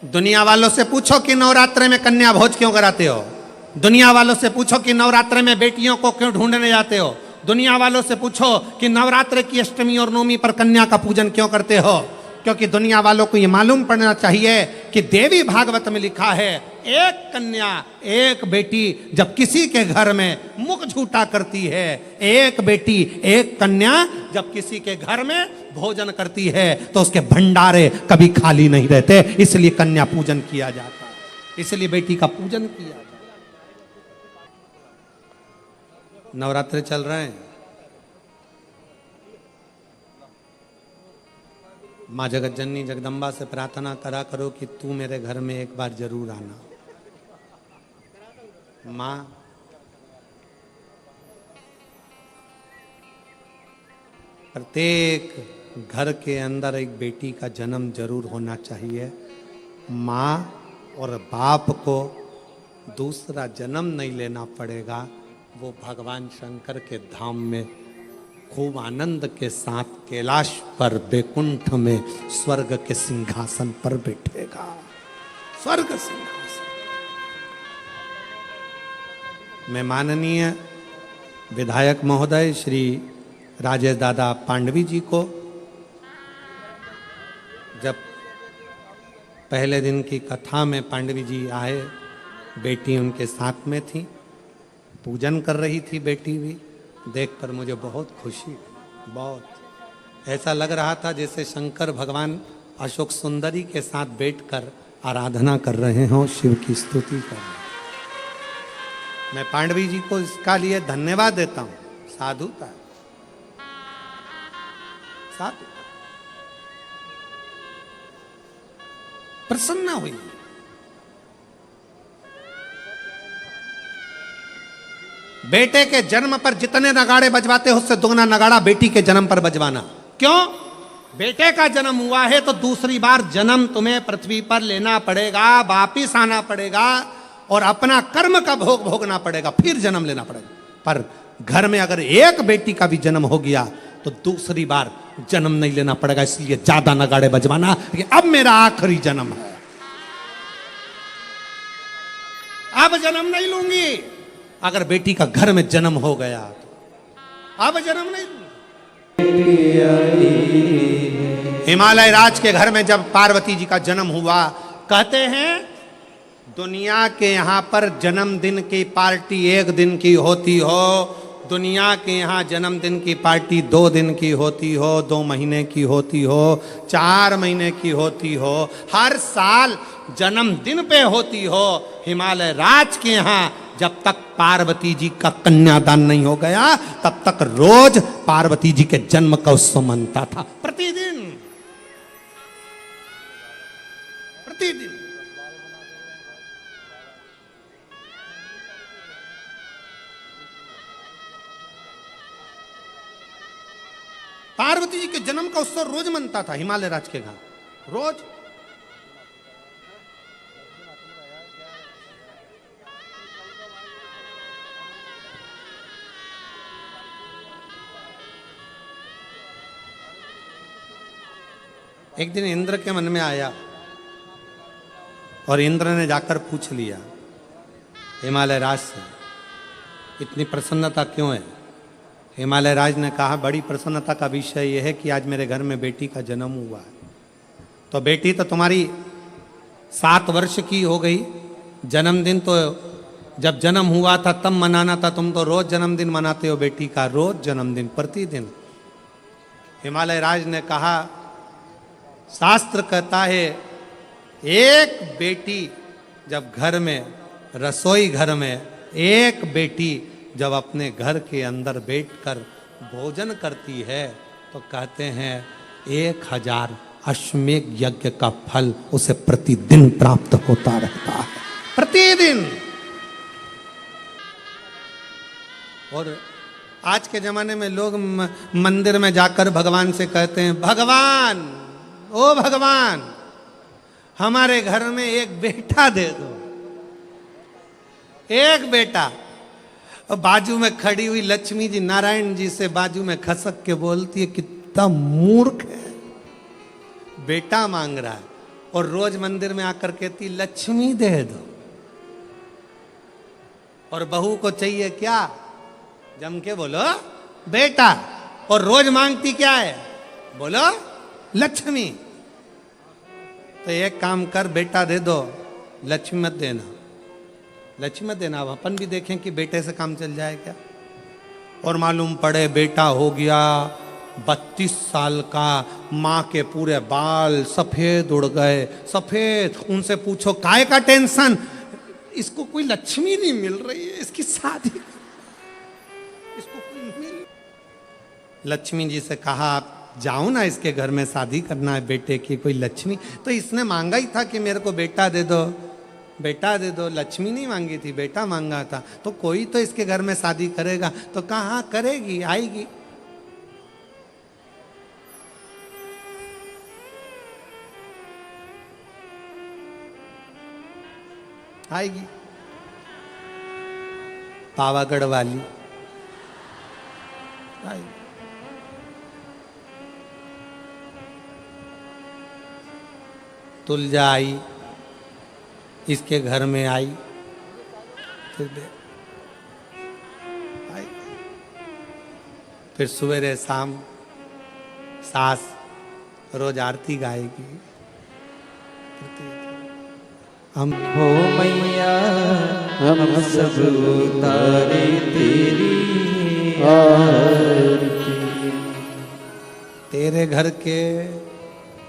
दुनिया वालों से पूछो कि नवरात्रे में कन्या भोज क्यों कराते हो। दुनिया वालों से पूछो कि नवरात्रे में बेटियों को क्यों ढूंढने जाते हो। दुनिया वालों से पूछो कि नवरात्रे की अष्टमी और नवमी पर कन्या का पूजन क्यों करते हो। क्योंकि दुनिया वालों को यह मालूम पड़ना चाहिए कि देवी भागवत में लिखा है, एक कन्या एक बेटी जब किसी के घर में मुख झूठा करती है, एक बेटी एक कन्या जब किसी के घर में भोजन करती है तो उसके भंडारे कभी खाली नहीं रहते। इसलिए कन्या पूजन किया जाता है, इसलिए बेटी का पूजन किया जाता है। नवरात्रे चल रहे हैं, माँ जगत जननी जगदम्बा से प्रार्थना करा करो कि तू मेरे घर में एक बार जरूर आना। माँ प्रत्येक घर के अंदर एक बेटी का जन्म जरूर होना चाहिए। माँ और बाप को दूसरा जन्म नहीं लेना पड़ेगा, वो भगवान शंकर के धाम में खूब आनंद के साथ कैलाश पर बैकुंठ में स्वर्ग के सिंहासन पर बैठेगा। स्वर्ग सिंहासन में माननीय विधायक महोदय श्री राजेश दादा पांडवी जी को जब पहले दिन की कथा में पांडवी जी आए, बेटी उनके साथ में थी, पूजन कर रही थी बेटी भी, देखकर मुझे बहुत खुशी, बहुत ऐसा लग रहा था जैसे शंकर भगवान अशोक सुंदरी के साथ बैठकर आराधना कर रहे हों, शिव की स्तुति कर रहे हैं। मैं पांडवी जी को इसका लिए धन्यवाद देता हूं। साधुता, साधु प्रसन्न हुई। बेटे के जन्म पर जितने नगाड़े बजवाते हो उससे दुगना नगाड़ा बेटी के जन्म पर बजवाना। क्यों? बेटे का जन्म हुआ है तो दूसरी बार जन्म तुम्हें पृथ्वी पर लेना पड़ेगा, वापिस आना पड़ेगा और अपना कर्म का भोग भोगना पड़ेगा, फिर जन्म लेना पड़ेगा। पर घर में अगर एक बेटी का भी जन्म हो गया तो दूसरी बार जन्म नहीं लेना पड़ेगा। इसलिए ज्यादा नगाड़े बजवाना कि अब मेरा आखिरी जन्म है, अब जन्म नहीं लूंगी। अगर बेटी का घर में जन्म हो गया तो अब जन्म नहीं लूंगी। हिमालय राज के घर में जब पार्वती जी का जन्म हुआ, कहते हैं दुनिया के यहाँ पर जन्मदिन की पार्टी एक दिन की होती हो, दुनिया के यहाँ जन्मदिन की पार्टी 2 दिन की होती हो, 2 महीने की होती हो, 4 महीने की होती हो, हर साल जन्मदिन पे होती हो। हिमालय राज के यहाँ जब तक पार्वती जी का कन्यादान नहीं हो गया तब तक रोज पार्वती जी के जन्म का उत्सव मनता था। प्रतिदिन प्रतिदिन पार्वती जी के जन्म का उत्सव रोज मनता था हिमालय राज के घर, रोज। एक दिन इंद्र के मन में आया और इंद्र ने जाकर पूछ लिया हिमालय राज से, इतनी प्रसन्नता क्यों है? हिमालय राज ने कहा, बड़ी प्रसन्नता का विषय यह है कि आज मेरे घर में बेटी का जन्म हुआ है। तो बेटी तो तुम्हारी 7 वर्ष की हो गई, जन्मदिन तो जब जन्म हुआ था तब मनाना था, तुम तो रोज जन्मदिन मनाते हो बेटी का, रोज जन्मदिन प्रतिदिन। हिमालय राज ने कहा, शास्त्र कहता है एक बेटी जब घर में, रसोई घर में एक बेटी जब अपने घर के अंदर बैठकर भोजन करती है तो कहते हैं 1000 अश्वमेध यज्ञ का फल उसे प्रतिदिन प्राप्त होता रहता है, प्रतिदिन। और आज के जमाने में लोग मंदिर में जाकर भगवान से कहते हैं, भगवान, ओ भगवान, हमारे घर में एक बेटा दे दो, एक बेटा। और बाजू में खड़ी हुई लक्ष्मी जी नारायण जी से बाजू में खसक के बोलती है, कितना मूर्ख है, बेटा मांग रहा है। और रोज मंदिर में आकर कहती लक्ष्मी दे दो। और बहू को चाहिए क्या? जम के बोलो बेटा। और रोज मांगती क्या है? बोलो लक्ष्मी। तो एक काम कर, बेटा दे दो, लक्ष्मी मत देना। लक्ष्मी मत देना। अब अपन भी देखें कि बेटे से काम चल जाए क्या। और मालूम पड़े बेटा हो गया 32 साल का, माँ के पूरे बाल सफेद उड़ गए, सफेद। उनसे पूछो काय का टेंशन? इसको कोई लक्ष्मी नहीं मिल रही है, इसकी शादी इसको कोई मिल। लक्ष्मी जी से कहा आप जाओ ना, इसके घर में शादी करना है बेटे की, कोई लक्ष्मी। तो इसने मांगा ही था कि मेरे को बेटा दे दो, बेटा दे दो। लक्ष्मी नहीं मांगी थी, बेटा मांगा था। तो कोई तो इसके घर में शादी करेगा। तो कहाँ करेगी? आएगी। आएगी पावागढ़ वाली आएगी। तुलजा आई, इसके घर में आई, फिर सवेरे शाम सास रोज आरती गाएगी। हम हो मैया हम सब उतारे तेरी आरती। तेरे घर के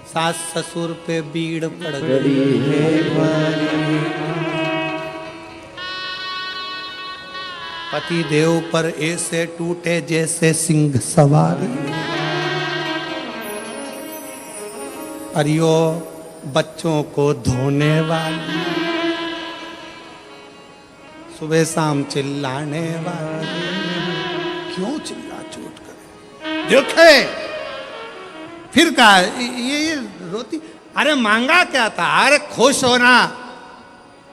सास ससुर पे बीड़ पड़ गई है भारी। पति देव पर ऐसे टूटे जैसे सिंह सवारी। अरियो बच्चों को धोने वाली, सुबह शाम चिल्लाने वाली। क्यों चिल्ला चोट करे? देखे फिर कहा ये रोती। अरे मांगा क्या था? अरे खुश होना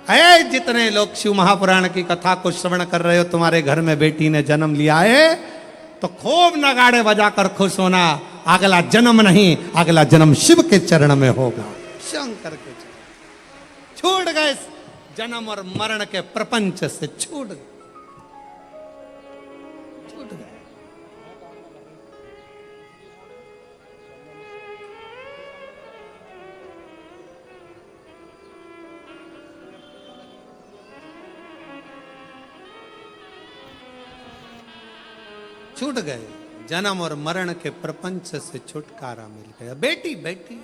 है। जितने लोग शिव महापुराण की कथा को श्रवण कर रहे हो, तुम्हारे घर में बेटी ने जन्म लिया है, तो खूब नगाड़े बजाकर खुश होना। अगला जन्म नहीं, अगला जन्म शिव के चरण में होगा, शंकर के चरण। छूट गए जन्म और मरण के प्रपंच से, छूट गए। छूट गए। जन्म और मरण के प्रपंच से छुटकारा मिल गया। बेटी बेटी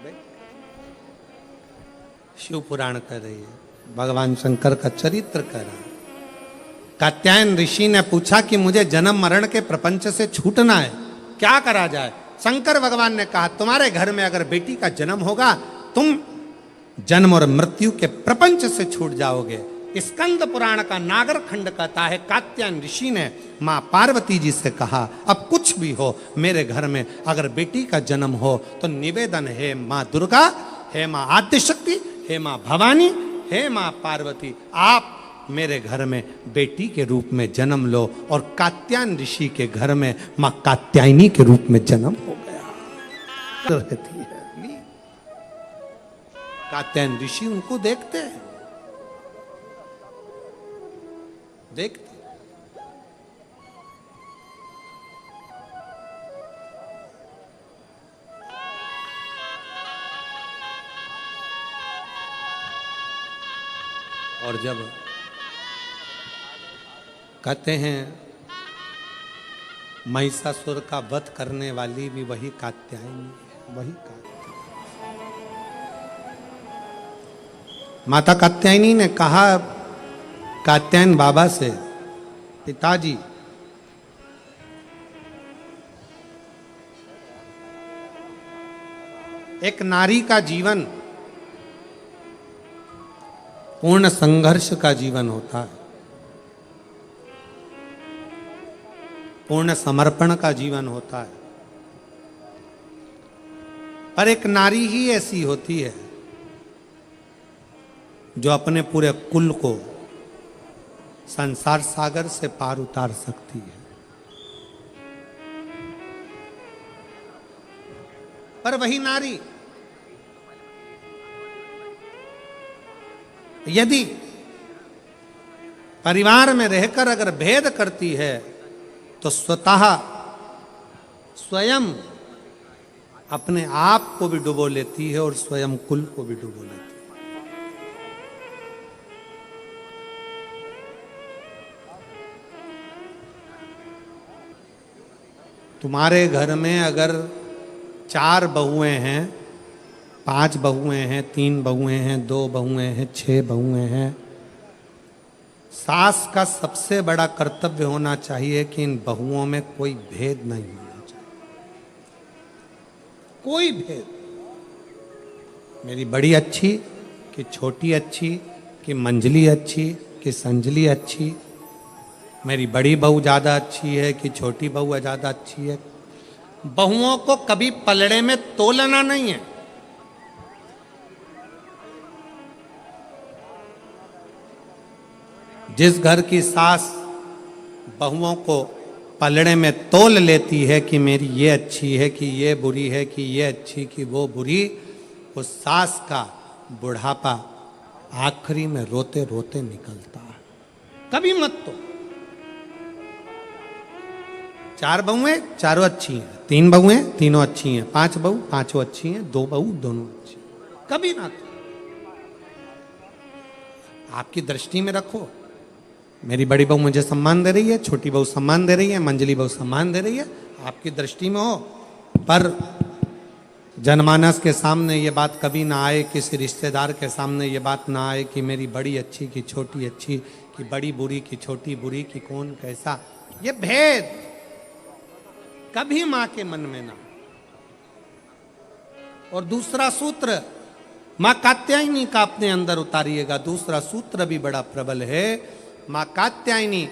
बेटी। शिव पुराण कर रही है, भगवान शंकर का चरित्र कर रहा है। कात्यायन ऋषि ने पूछा कि मुझे जन्म मरण के प्रपंच से छूटना है, क्या करा जाए? शंकर भगवान ने कहा तुम्हारे घर में अगर बेटी का जन्म होगा, तुम जन्म और मृत्यु के प्रपंच से छूट जाओगे। स्कंद पुराण का नागर खंड कहता है कात्यायन ऋषि ने मां पार्वती जी से कहा अब कुछ भी हो, मेरे घर में अगर बेटी का जन्म हो तो निवेदन है मां दुर्गा, हे मां आद्यशक्ति, हे मां भवानी, हे मां पार्वती, आप मेरे घर में बेटी के रूप में जन्म लो। और कात्यायन ऋषि के घर में मां कात्यायनी के रूप में जन्म हो गया। रहती है कात्यायन ऋषि, उनको देखते हैं, देखते। और जब कहते हैं महिषासुर का वध करने वाली भी वही कात्यायनी है, वही कात्यायनी। माता कात्यायनी ने कहा कात्यायन बाबा से, पिताजी एक नारी का जीवन पूर्ण संघर्ष का जीवन होता है, पूर्ण समर्पण का जीवन होता है। पर एक नारी ही ऐसी होती है जो अपने पूरे कुल को संसार सागर से पार उतार सकती है। पर वही नारी यदि परिवार में रहकर अगर भेद करती है तो स्वतः स्वयं अपने आप को भी डुबो लेती है और स्वयं कुल को भी डुबो लेती है। तुम्हारे घर में अगर 4 बहुएं हैं, 5 बहुएं हैं, 3 बहुएं हैं, 2 बहुएं हैं, 6 बहुएं हैं, सास का सबसे बड़ा कर्तव्य होना चाहिए कि इन बहुओं में कोई भेद नहीं होना चाहिए। कोई भेद, मेरी बड़ी अच्छी कि छोटी अच्छी कि मंजली अच्छी कि संजली अच्छी, मेरी बड़ी बहू ज्यादा अच्छी है कि छोटी बहू ज्यादा अच्छी है। बहुओं को कभी पलड़े में तोलना नहीं है। जिस घर की सास बहुओं को पलड़े में तोल लेती है कि मेरी ये अच्छी है कि ये बुरी है कि ये अच्छी कि वो बुरी, उस सास का बुढ़ापा आखिरी में रोते रोते निकलता है। कभी मत तो 4 बहुएं चारों अच्छी हैं, 3 बहुएं तीनों अच्छी हैं, 5 बहू पांचों अच्छी हैं, 2 बहू दोनों अच्छी हैं। कभी ना तो आपकी दृष्टि में रखो, मेरी बड़ी बहू मुझे सम्मान दे रही है, छोटी बहू सम्मान दे रही है, मंजली बहू सम्मान दे रही है, आपकी दृष्टि में हो। पर जनमानस के सामने ये बात कभी ना आए, किसी रिश्तेदार के सामने ये बात ना आए कि मेरी बड़ी अच्छी कि छोटी अच्छी, कि बड़ी बुरी कि छोटी बुरी, कि कौन कैसा, ये भेद कभी मां के मन में ना। और दूसरा सूत्र मां कात्यायनी का अपने अंदर उतारिएगा। दूसरा सूत्र भी बड़ा प्रबल है। मां कात्यायनी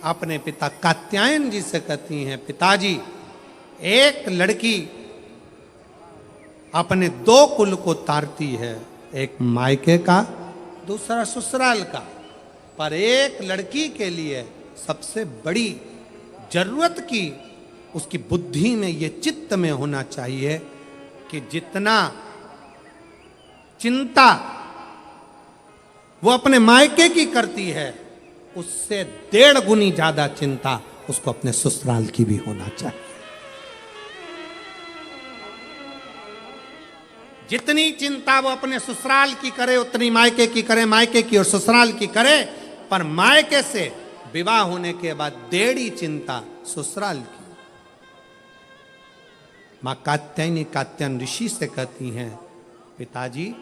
अपने पिता कात्यायन जी से कहती हैं, पिताजी एक लड़की अपने 2 कुल को तारती है, एक मायके का दूसरा ससुराल का, पर एक लड़की के लिए सबसे बड़ी जरूरत की उसकी बुद्धि में ये चित्त में होना चाहिए कि जितना चिंता वो अपने मायके की करती है उससे 1.5 गुनी ज्यादा चिंता उसको अपने ससुराल की भी होना चाहिए। जितनी चिंता वो अपने ससुराल की करे उतनी मायके की करे, मायके की और ससुराल की करे, पर मायके से विवाह होने के बाद 1.5 चिंता ससुराल की। मां कात्यायनी कात्यायन ऋषि से कहती हैं, पिताजी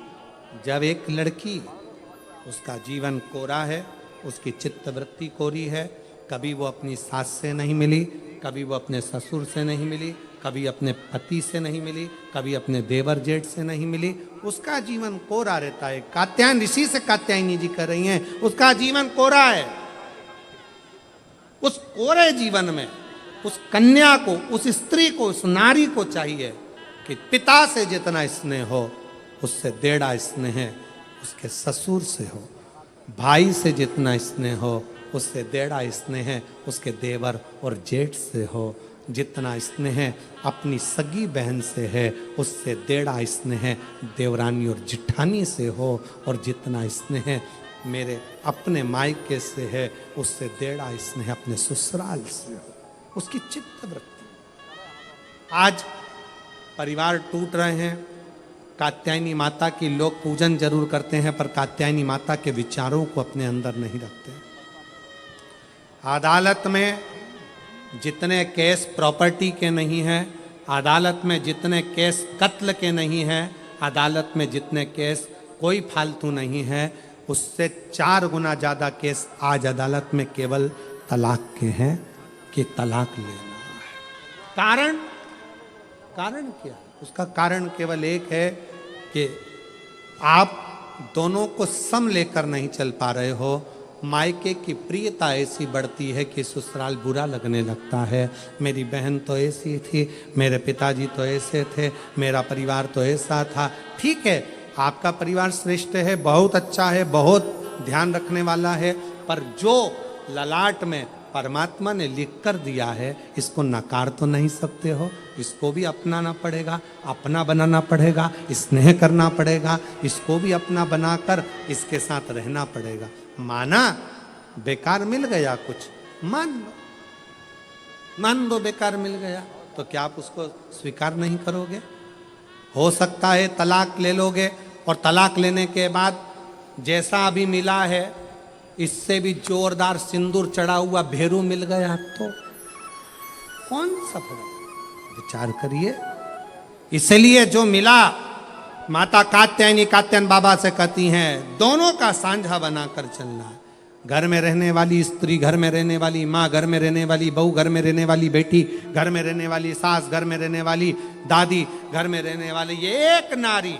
जब एक लड़की, उसका जीवन कोरा है, उसकी चित्तवृत्ति कोरी है, कभी वो अपनी सास से नहीं मिली, कभी वो अपने ससुर से नहीं मिली, कभी अपने पति से नहीं मिली, कभी अपने देवर जेठ से नहीं मिली, उसका जीवन कोरा रहता है। कात्यायन ऋषि से कात्यायनी जी कर रही हैं, उसका जीवन कोरा है। उस कोरे जीवन में उस कन्या को, उस स्त्री को, उस नारी को चाहिए कि पिता से जितना स्नेह हो उससे 1.5 स्नेह उसके ससुर से हो, भाई से जितना स्नेह हो उससे 1.5 स्नेह उसके देवर और जेठ से हो, जितना स्नेह अपनी सगी बहन से है उससे 1.5 स्नेह देवरानी और जिठानी से हो, और जितना स्नेह मेरे अपने मायके से है उससे 1.5 स्नेह अपने ससुराल से हो। उसकी चित्तवृत्ति। आज परिवार टूट रहे हैं। कात्यायनी माता की लोग पूजन जरूर करते हैं पर कात्यायनी माता के विचारों को अपने अंदर नहीं रखते। अदालत में जितने केस प्रॉपर्टी के नहीं हैं, अदालत में जितने केस कत्ल के नहीं हैं, अदालत में जितने केस कोई फालतू नहीं है, उससे 4 गुना ज़्यादा केस आज अदालत में केवल तलाक के हैं कि तलाक लेना है। कारण क्या है? उसका कारण केवल एक है कि आप दोनों को सम लेकर नहीं चल पा रहे हो। मायके की प्रियता ऐसी बढ़ती है कि ससुराल बुरा लगने लगता है। मेरी बहन तो ऐसी थी, मेरे पिताजी तो ऐसे थे, मेरा परिवार तो ऐसा था। ठीक है, आपका परिवार श्रेष्ठ है, बहुत अच्छा है, बहुत ध्यान रखने वाला है, पर जो ललाट में परमात्मा ने लिख कर दिया है, इसको नकार तो नहीं सकते हो, इसको भी अपनाना पड़ेगा, अपना बनाना पड़ेगा, स्नेह करना पड़ेगा, इसको भी अपना बनाकर इसके साथ रहना पड़ेगा। माना बेकार मिल गया कुछ, मान लो बेकार मिल गया, तो क्या आप उसको स्वीकार नहीं करोगे? हो सकता है तलाक ले लोगे और तलाक लेने के बाद जैसा अभी मिला है इससे भी जोरदार सिंदूर चढ़ा हुआ भेरू मिल गया तो कौन सा फर्क? विचार करिए। इसलिए जो मिला, माता कात्यायनी कात्यायन बाबा से कहती हैं दोनों का साझा बनाकर चलना है। घर में रहने वाली स्त्री, घर में रहने वाली माँ, घर में रहने वाली बहू, घर में रहने वाली बेटी, घर में रहने वाली सास, घर में रहने वाली दादी, घर में रहने वाली ये एक नारी,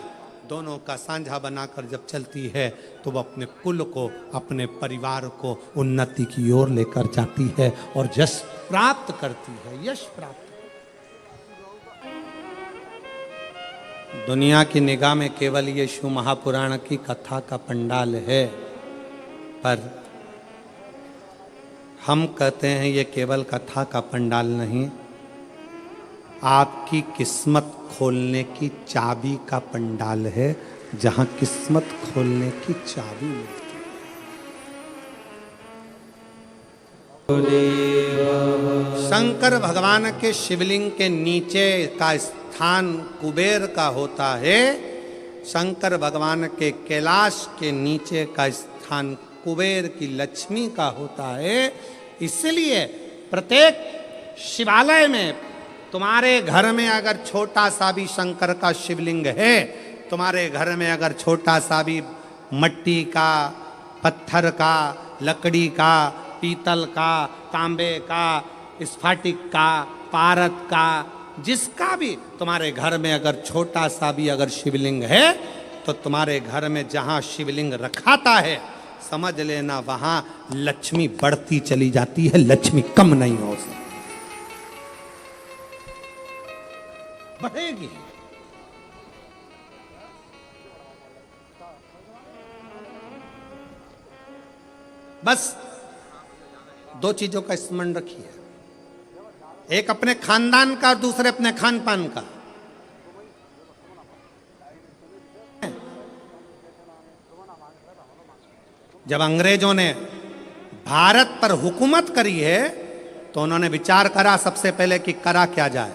दोनों का साझा बनाकर जब चलती है तो वह अपने कुल को, अपने परिवार को उन्नति की ओर लेकर जाती है और यश प्राप्त करती है, यश प्राप्त। दुनिया की निगाह में केवल ये शिव महापुराण की कथा का पंडाल है, पर हम कहते हैं ये केवल कथा का पंडाल नहीं, आपकी किस्मत खोलने की चाबी का पंडाल है, जहां किस्मत खोलने की चाबी मिलती है। शंकर भगवान के शिवलिंग के नीचे का स्थान कुबेर का होता है, शंकर भगवान के कैलाश के नीचे का स्थान कुबेर की लक्ष्मी का होता है। इसलिए प्रत्येक शिवालय में तुम्हारे घर में अगर छोटा सा भी शंकर का शिवलिंग है, तुम्हारे घर में अगर छोटा सा भी मट्टी का, पत्थर का, लकड़ी का, पीतल का, तांबे का, स्फटिक का, पारद का, जिसका भी तुम्हारे घर में अगर छोटा सा भी अगर शिवलिंग है, तो तुम्हारे घर में जहां शिवलिंग रखाता है समझ लेना वहां लक्ष्मी बढ़ती चली जाती है, लक्ष्मी कम नहीं हो सकती, बढ़ेगी। बस दो चीजों का स्मरण रखिए, एक अपने खानदान का, दूसरे अपने खान पान का। जब अंग्रेजों ने भारत पर हुकूमत करी है तो उन्होंने विचार करा सबसे पहले कि करा क्या जाए,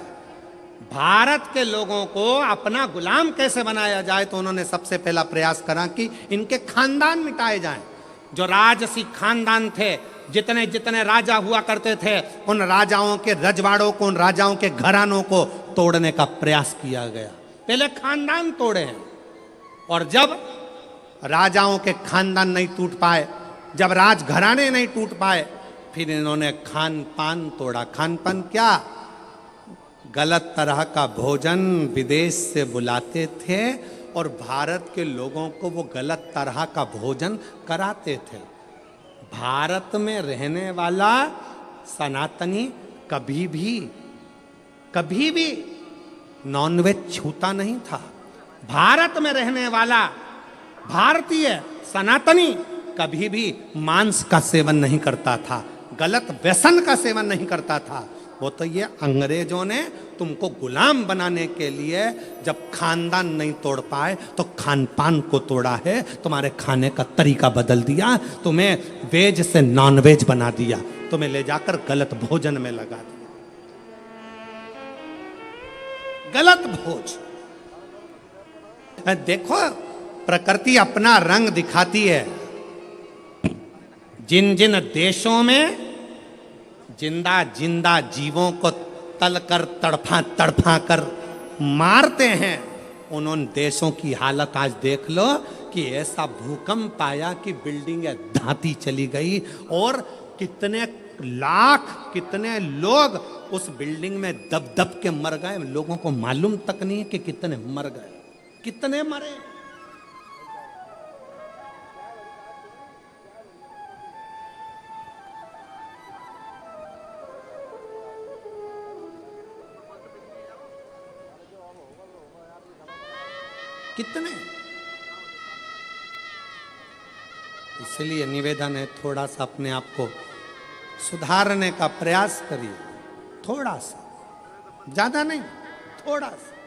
भारत के लोगों को अपना गुलाम कैसे बनाया जाए। तो उन्होंने सबसे पहला प्रयास करा कि इनके खानदान मिटाए जाएं। जो राजसी खानदान थे, जितने जितने राजा हुआ करते थे, उन राजाओं के रजवाड़ों को, उन राजाओं के घरानों को तोड़ने का प्रयास किया गया। पहले खानदान तोड़े हैं, और जब राजाओं के खानदान नहीं टूट पाए, जब राजघराने नहीं टूट पाए, फिर इन्होंने खान पान तोड़ा। खान पान क्या? गलत तरह का भोजन विदेश से बुलाते थे और भारत के लोगों को वो गलत तरह का भोजन कराते थे। भारत में रहने वाला सनातनी कभी भी नॉनवेज छूता नहीं था। भारत में रहने वाला भारतीय सनातनी कभी भी मांस का सेवन नहीं करता था, गलत व्यसन का सेवन नहीं करता था। वो तो ये अंग्रेजों ने तुमको गुलाम बनाने के लिए जब खानदान नहीं तोड़ पाए तो खान पान को तोड़ा है, तुम्हारे खाने का तरीका बदल दिया, तुम्हें वेज से नॉन वेज बना दिया, तुम्हें ले जाकर गलत भोजन में लगा दिया। गलत भोज। देखो प्रकृति अपना रंग दिखाती है। जिन जिन देशों में जिंदा जीवों को तलकर तड़फा कर मारते हैं, उन देशों की हालत आज देख लो कि ऐसा भूकंप आया कि बिल्डिंगें धाती चली गई और कितने लाख कितने लोग उस बिल्डिंग में दब दब के मर गए। लोगों को मालूम तक नहीं है कि कितने मर गए, कितने मरे। कितने। इसलिए निवेदन है थोड़ा सा अपने आप को सुधारने का प्रयास करिए, थोड़ा सा, ज्यादा नहीं, थोड़ा सा।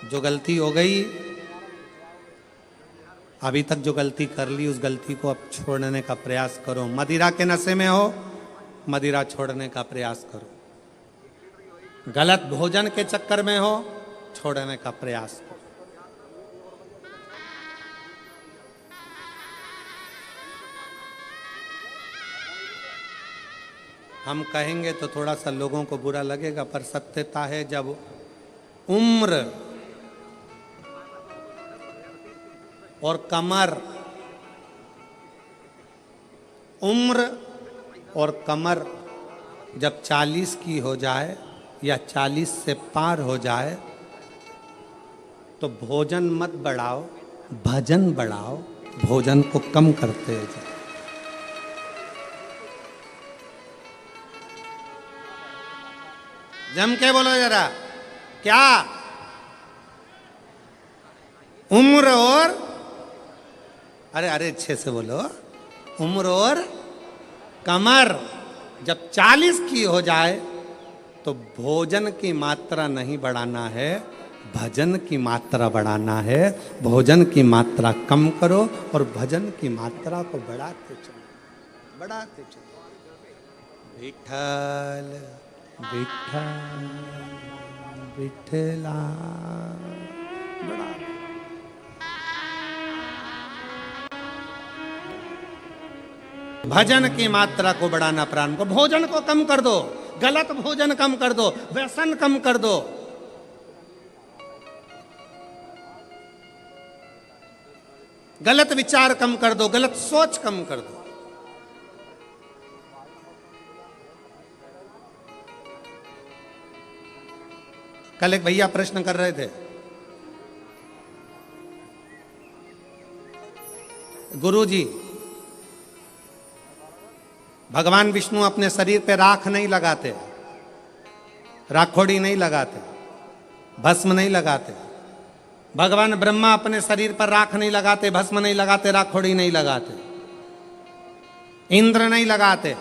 जो गलती हो गई, अभी तक जो गलती कर ली, उस गलती को अब छोड़ने का प्रयास करो। मदिरा के नशे में हो, मदिरा छोड़ने का प्रयास करो। गलत भोजन के चक्कर में हो, छोड़ने का प्रयास करो। हम कहेंगे तो थोड़ा सा लोगों को बुरा लगेगा, पर सत्यता है, जब उम्र और कमर, उम्र और कमर जब 40 की हो जाए या 40 से पार हो जाए, तो भोजन मत बढ़ाओ, भजन बढ़ाओ, भोजन को कम करते जाओ। जम के बोलो जरा, क्या? उम्र और, अरे अरे अच्छे से बोलो, उम्र और कमर जब 40 की हो जाए, तो भोजन की मात्रा नहीं बढ़ाना है, भजन की मात्रा बढ़ाना है। भोजन की मात्रा कम करो और भजन की मात्रा को बढ़ाते चलो, बढ़ाते चलो। विठल विठल विठला, बढ़ा। भजन की मात्रा को बढ़ाना प्राण को, भोजन को कम कर दो, गलत भोजन कम कर दो, व्यसन कम कर दो। गलत विचार कम कर दो, गलत सोच कम कर दो। कल एक भैया प्रश्न कर रहे थे, गुरुजी, भगवान विष्णु अपने शरीर पे राख नहीं लगाते, राखोड़ी नहीं लगाते, भस्म नहीं लगाते। भगवान ब्रह्मा अपने शरीर पर राख नहीं लगाते, भस्म नहीं लगाते, राखोड़ी नहीं लगाते। इंद्र नहीं लगाते।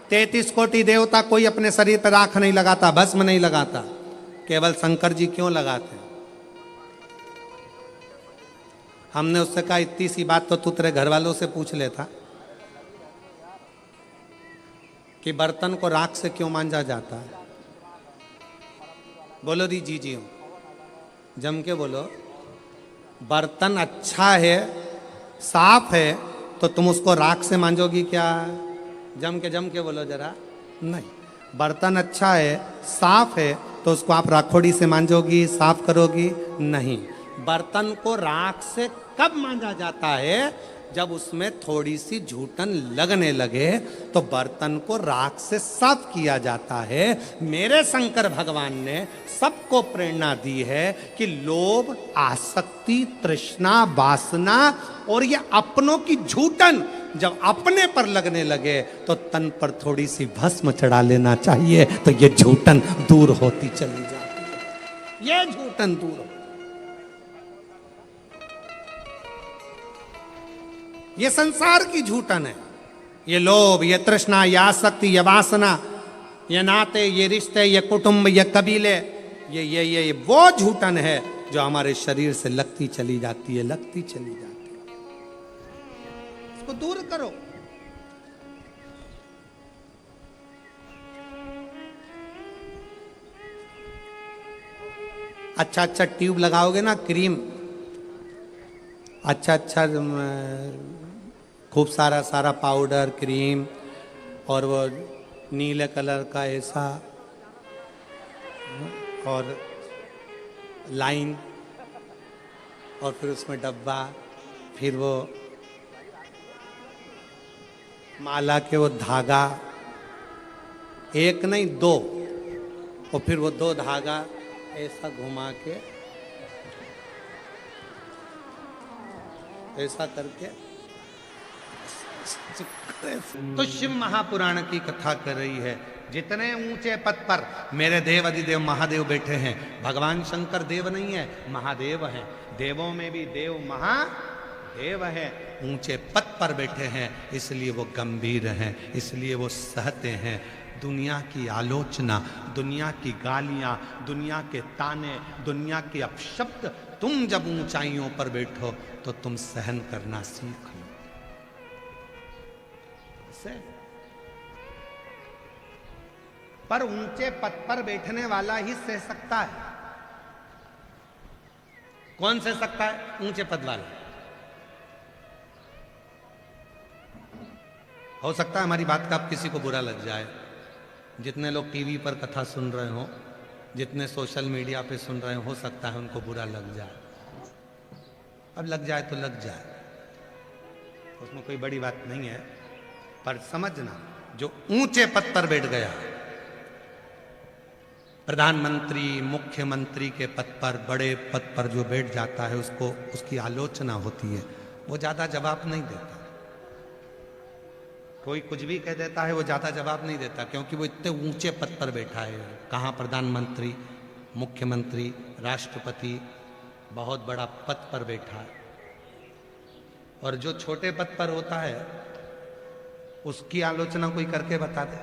33 कोटि देवता कोई अपने शरीर पर राख नहीं लगाता, भस्म नहीं लगाता। केवल शंकर जी क्यों लगाते? हमने उससे कहा, इतनी सी बात तो तू तेरे घर वालों से पूछ लेता कि बर्तन को राख से क्यों मांजा जाता है। बोलो दी जी जी, जम के बोलो। बर्तन अच्छा है, साफ है, तो तुम उसको राख से मांजोगी क्या? जम के बोलो जरा। नहीं, बर्तन अच्छा है, साफ है, तो उसको आप राखोड़ी से मांजोगी, साफ करोगी? नहीं। बर्तन को राख से कब मांजा जाता है? जब उसमें थोड़ी सी झूठन लगने लगे तो बर्तन को राख से साफ किया जाता है। मेरे शंकर भगवान ने सबको प्रेरणा दी है कि लोभ, आसक्ति, तृष्णा, वासना और ये अपनों की झूठन जब अपने पर लगने लगे तो तन पर थोड़ी सी भस्म चढ़ा लेना चाहिए, तो ये झूठन दूर होती चली जाती है। ये झूठन दूर हो, ये संसार की झूठन है। ये लोभ, ये तृष्णा, ये आसक्ति, ये वासना, ये नाते, ये रिश्ते, ये कुटुंब, ये कबीले, ये वो झूठन है जो हमारे शरीर से लगती चली जाती है, लगती चली जाती है। इसको दूर करो। अच्छा अच्छा ट्यूब लगाओगे ना, क्रीम, अच्छा अच्छा खूब सारा सारा पाउडर, क्रीम, और वो नीले कलर का ऐसा, और लाइन, और फिर उसमें डब्बा, फिर वो माला के वो धागा, एक नहीं दो, और फिर वो दो धागा ऐसा घुमा के, ऐसा करके। तो शिव महापुराण की कथा कर रही है। जितने ऊंचे पद पर मेरे देव अधिदेव महादेव बैठे हैं, भगवान शंकर देव नहीं है, महादेव हैं। देवों में भी देव महादेव है। ऊंचे पद पर बैठे हैं, इसलिए वो गंभीर हैं, इसलिए वो सहते हैं दुनिया की आलोचना, दुनिया की गालियां, दुनिया के ताने, दुनिया के अपशब्द। तुम जब ऊंचाइयों पर बैठो तो तुम सहन करना सीख लो। पर ऊंचे पद पर बैठने वाला ही सह सकता है। कौन सह सकता है? ऊंचे पद वाला। हो सकता है हमारी बात का अब किसी को बुरा लग जाए, जितने लोग टीवी पर कथा सुन रहे हो, जितने सोशल मीडिया पे सुन रहे हो सकता है उनको बुरा लग जाए। अब लग जाए तो लग जाए, उसमें कोई बड़ी बात नहीं है। पर समझना, जो ऊंचे पद पर बैठ गया, प्रधानमंत्री मुख्यमंत्री के पद पर, बड़े पद पर जो बैठ जाता है, उसको उसकी आलोचना होती है, वो ज्यादा जवाब नहीं देता। कोई कुछ भी कह देता है, वो ज्यादा जवाब नहीं देता, क्योंकि वो इतने ऊंचे पद पर बैठा है। कहाँ प्रधानमंत्री, मुख्यमंत्री, राष्ट्रपति, बहुत बड़ा पद पर बैठा है। और जो छोटे पद पर होता है उसकी आलोचना कोई करके बता दे।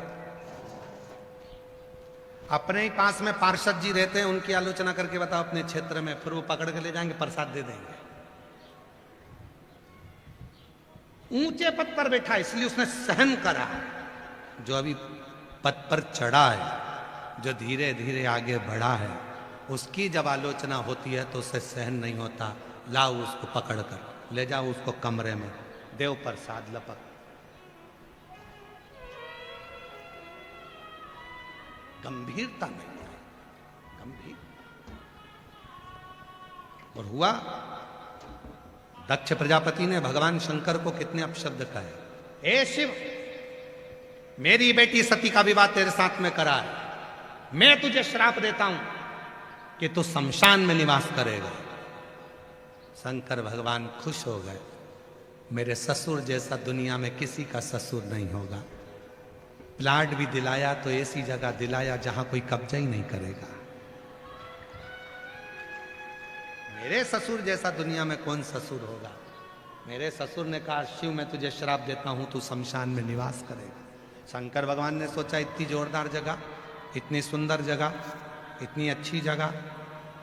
अपने ही पास में पार्षद जी रहते हैं, उनकी आलोचना करके बताओ अपने क्षेत्र में, फिर वो पकड़ के ले जाएंगे, प्रसाद दे देंगे। ऊंचे पद पर बैठा है इसलिए उसने सहन करा। जो अभी पद पर चढ़ा है, जो धीरे धीरे आगे बढ़ा है, उसकी जब आलोचना होती है तो उसे सहन नहीं होता। लाओ उसको पकड़ कर ले जाओ उसको कमरे में, देव प्रसाद लपक। गंभीरता नहीं है, गंभीर। और हुआ, दक्ष प्रजापति ने भगवान शंकर को कितने अपशब्द कहे। हे शिव, मेरी बेटी सती का विवाह तेरे साथ में करा है, मैं तुझे श्राप देता हूं कि तू शमशान में निवास करेगा। शंकर भगवान खुश हो गए, मेरे ससुर जैसा दुनिया में किसी का ससुर नहीं होगा। प्लाट भी दिलाया तो ऐसी जगह दिलाया जहां कोई कब्जा ही नहीं करेगा। मेरे ससुर जैसा दुनिया में कौन ससुर होगा। मेरे ससुर ने कहा, शिव मैं तुझे श्राप देता हूं, तू शमशान में निवास करेगा। शंकर भगवान ने सोचा, इतनी जोरदार जगह, इतनी सुंदर जगह, इतनी अच्छी जगह,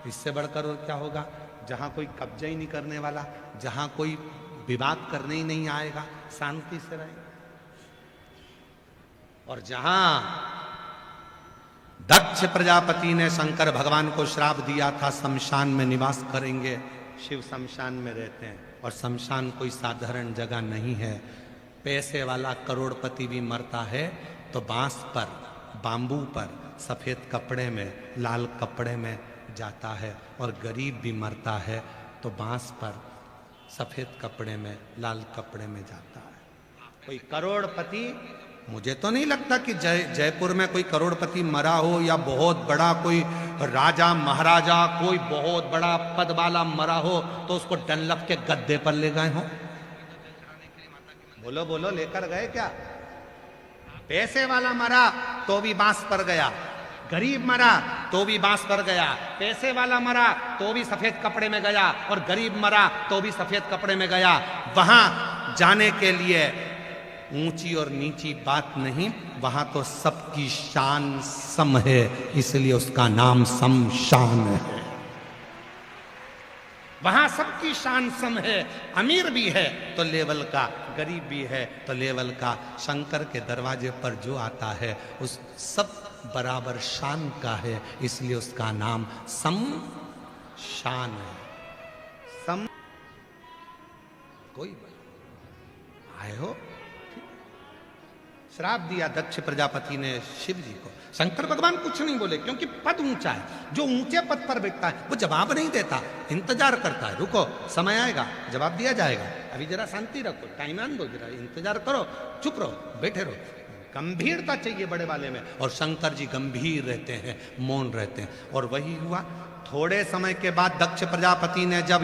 इससे बढ़कर और क्या होगा, जहां कोई कब्जा ही नहीं करने वाला, जहां कोई विवाद करने ही नहीं आएगा, शांति से रहेंगे। और जहां दक्ष प्रजापति ने शंकर भगवान को श्राप दिया था, शमशान में निवास करेंगे, शिव शमशान में रहते हैं। और शमशान कोई साधारण जगह नहीं है। पैसे वाला करोड़पति भी मरता है तो बांस पर, बांबू पर, सफेद कपड़े में, लाल कपड़े में जाता है। और गरीब भी मरता है तो बांस पर, सफेद कपड़े में, लाल कपड़े में जाता है। कोई करोड़पति, मुझे तो नहीं लगता कि जयपुर में कोई करोड़पति मरा हो, या बहुत बड़ा कोई राजा महाराजा, कोई बहुत बड़ा पद वाला मरा हो तो उसको डनलप के गद्दे पर ले गए हो। बोलो बोलो, लेकर गए क्या? पैसे वाला मरा तो भी बांस पर गया, गरीब मरा तो भी बांस पर गया, पैसे वाला मरा तो भी सफेद कपड़े में गया, और गरीब मरा तो भी सफेद कपड़े में गया। वहां जाने के लिए ऊंची और नीची बात नहीं, वहां तो सबकी शान सम है, इसलिए उसका नाम शमशान है। वहां सबकी शान सम है, अमीर भी है तो लेवल का, गरीब भी है तो लेवल का। शंकर के दरवाजे पर जो आता है उस सब बराबर शान का है, इसलिए उसका नाम शमशान है। सम कोई आए हो, श्राप दिया दक्ष प्रजापति ने शिव जी को। शंकर भगवान कुछ नहीं बोले क्योंकि पद ऊंचा है। जो ऊंचे पद पर बैठता है वो जवाब नहीं देता, इंतजार करता है, रुको समय आएगा जवाब दिया जाएगा, अभी जरा शांति रखो, टाइम आन दो, जरा इंतजार करो, चुप रहो, बैठे रहो। गंभीरता चाहिए बड़े वाले में, और शंकर जी गंभीर रहते हैं, मौन रहते हैं। और वही हुआ। थोड़े समय के बाद दक्ष प्रजापति ने जब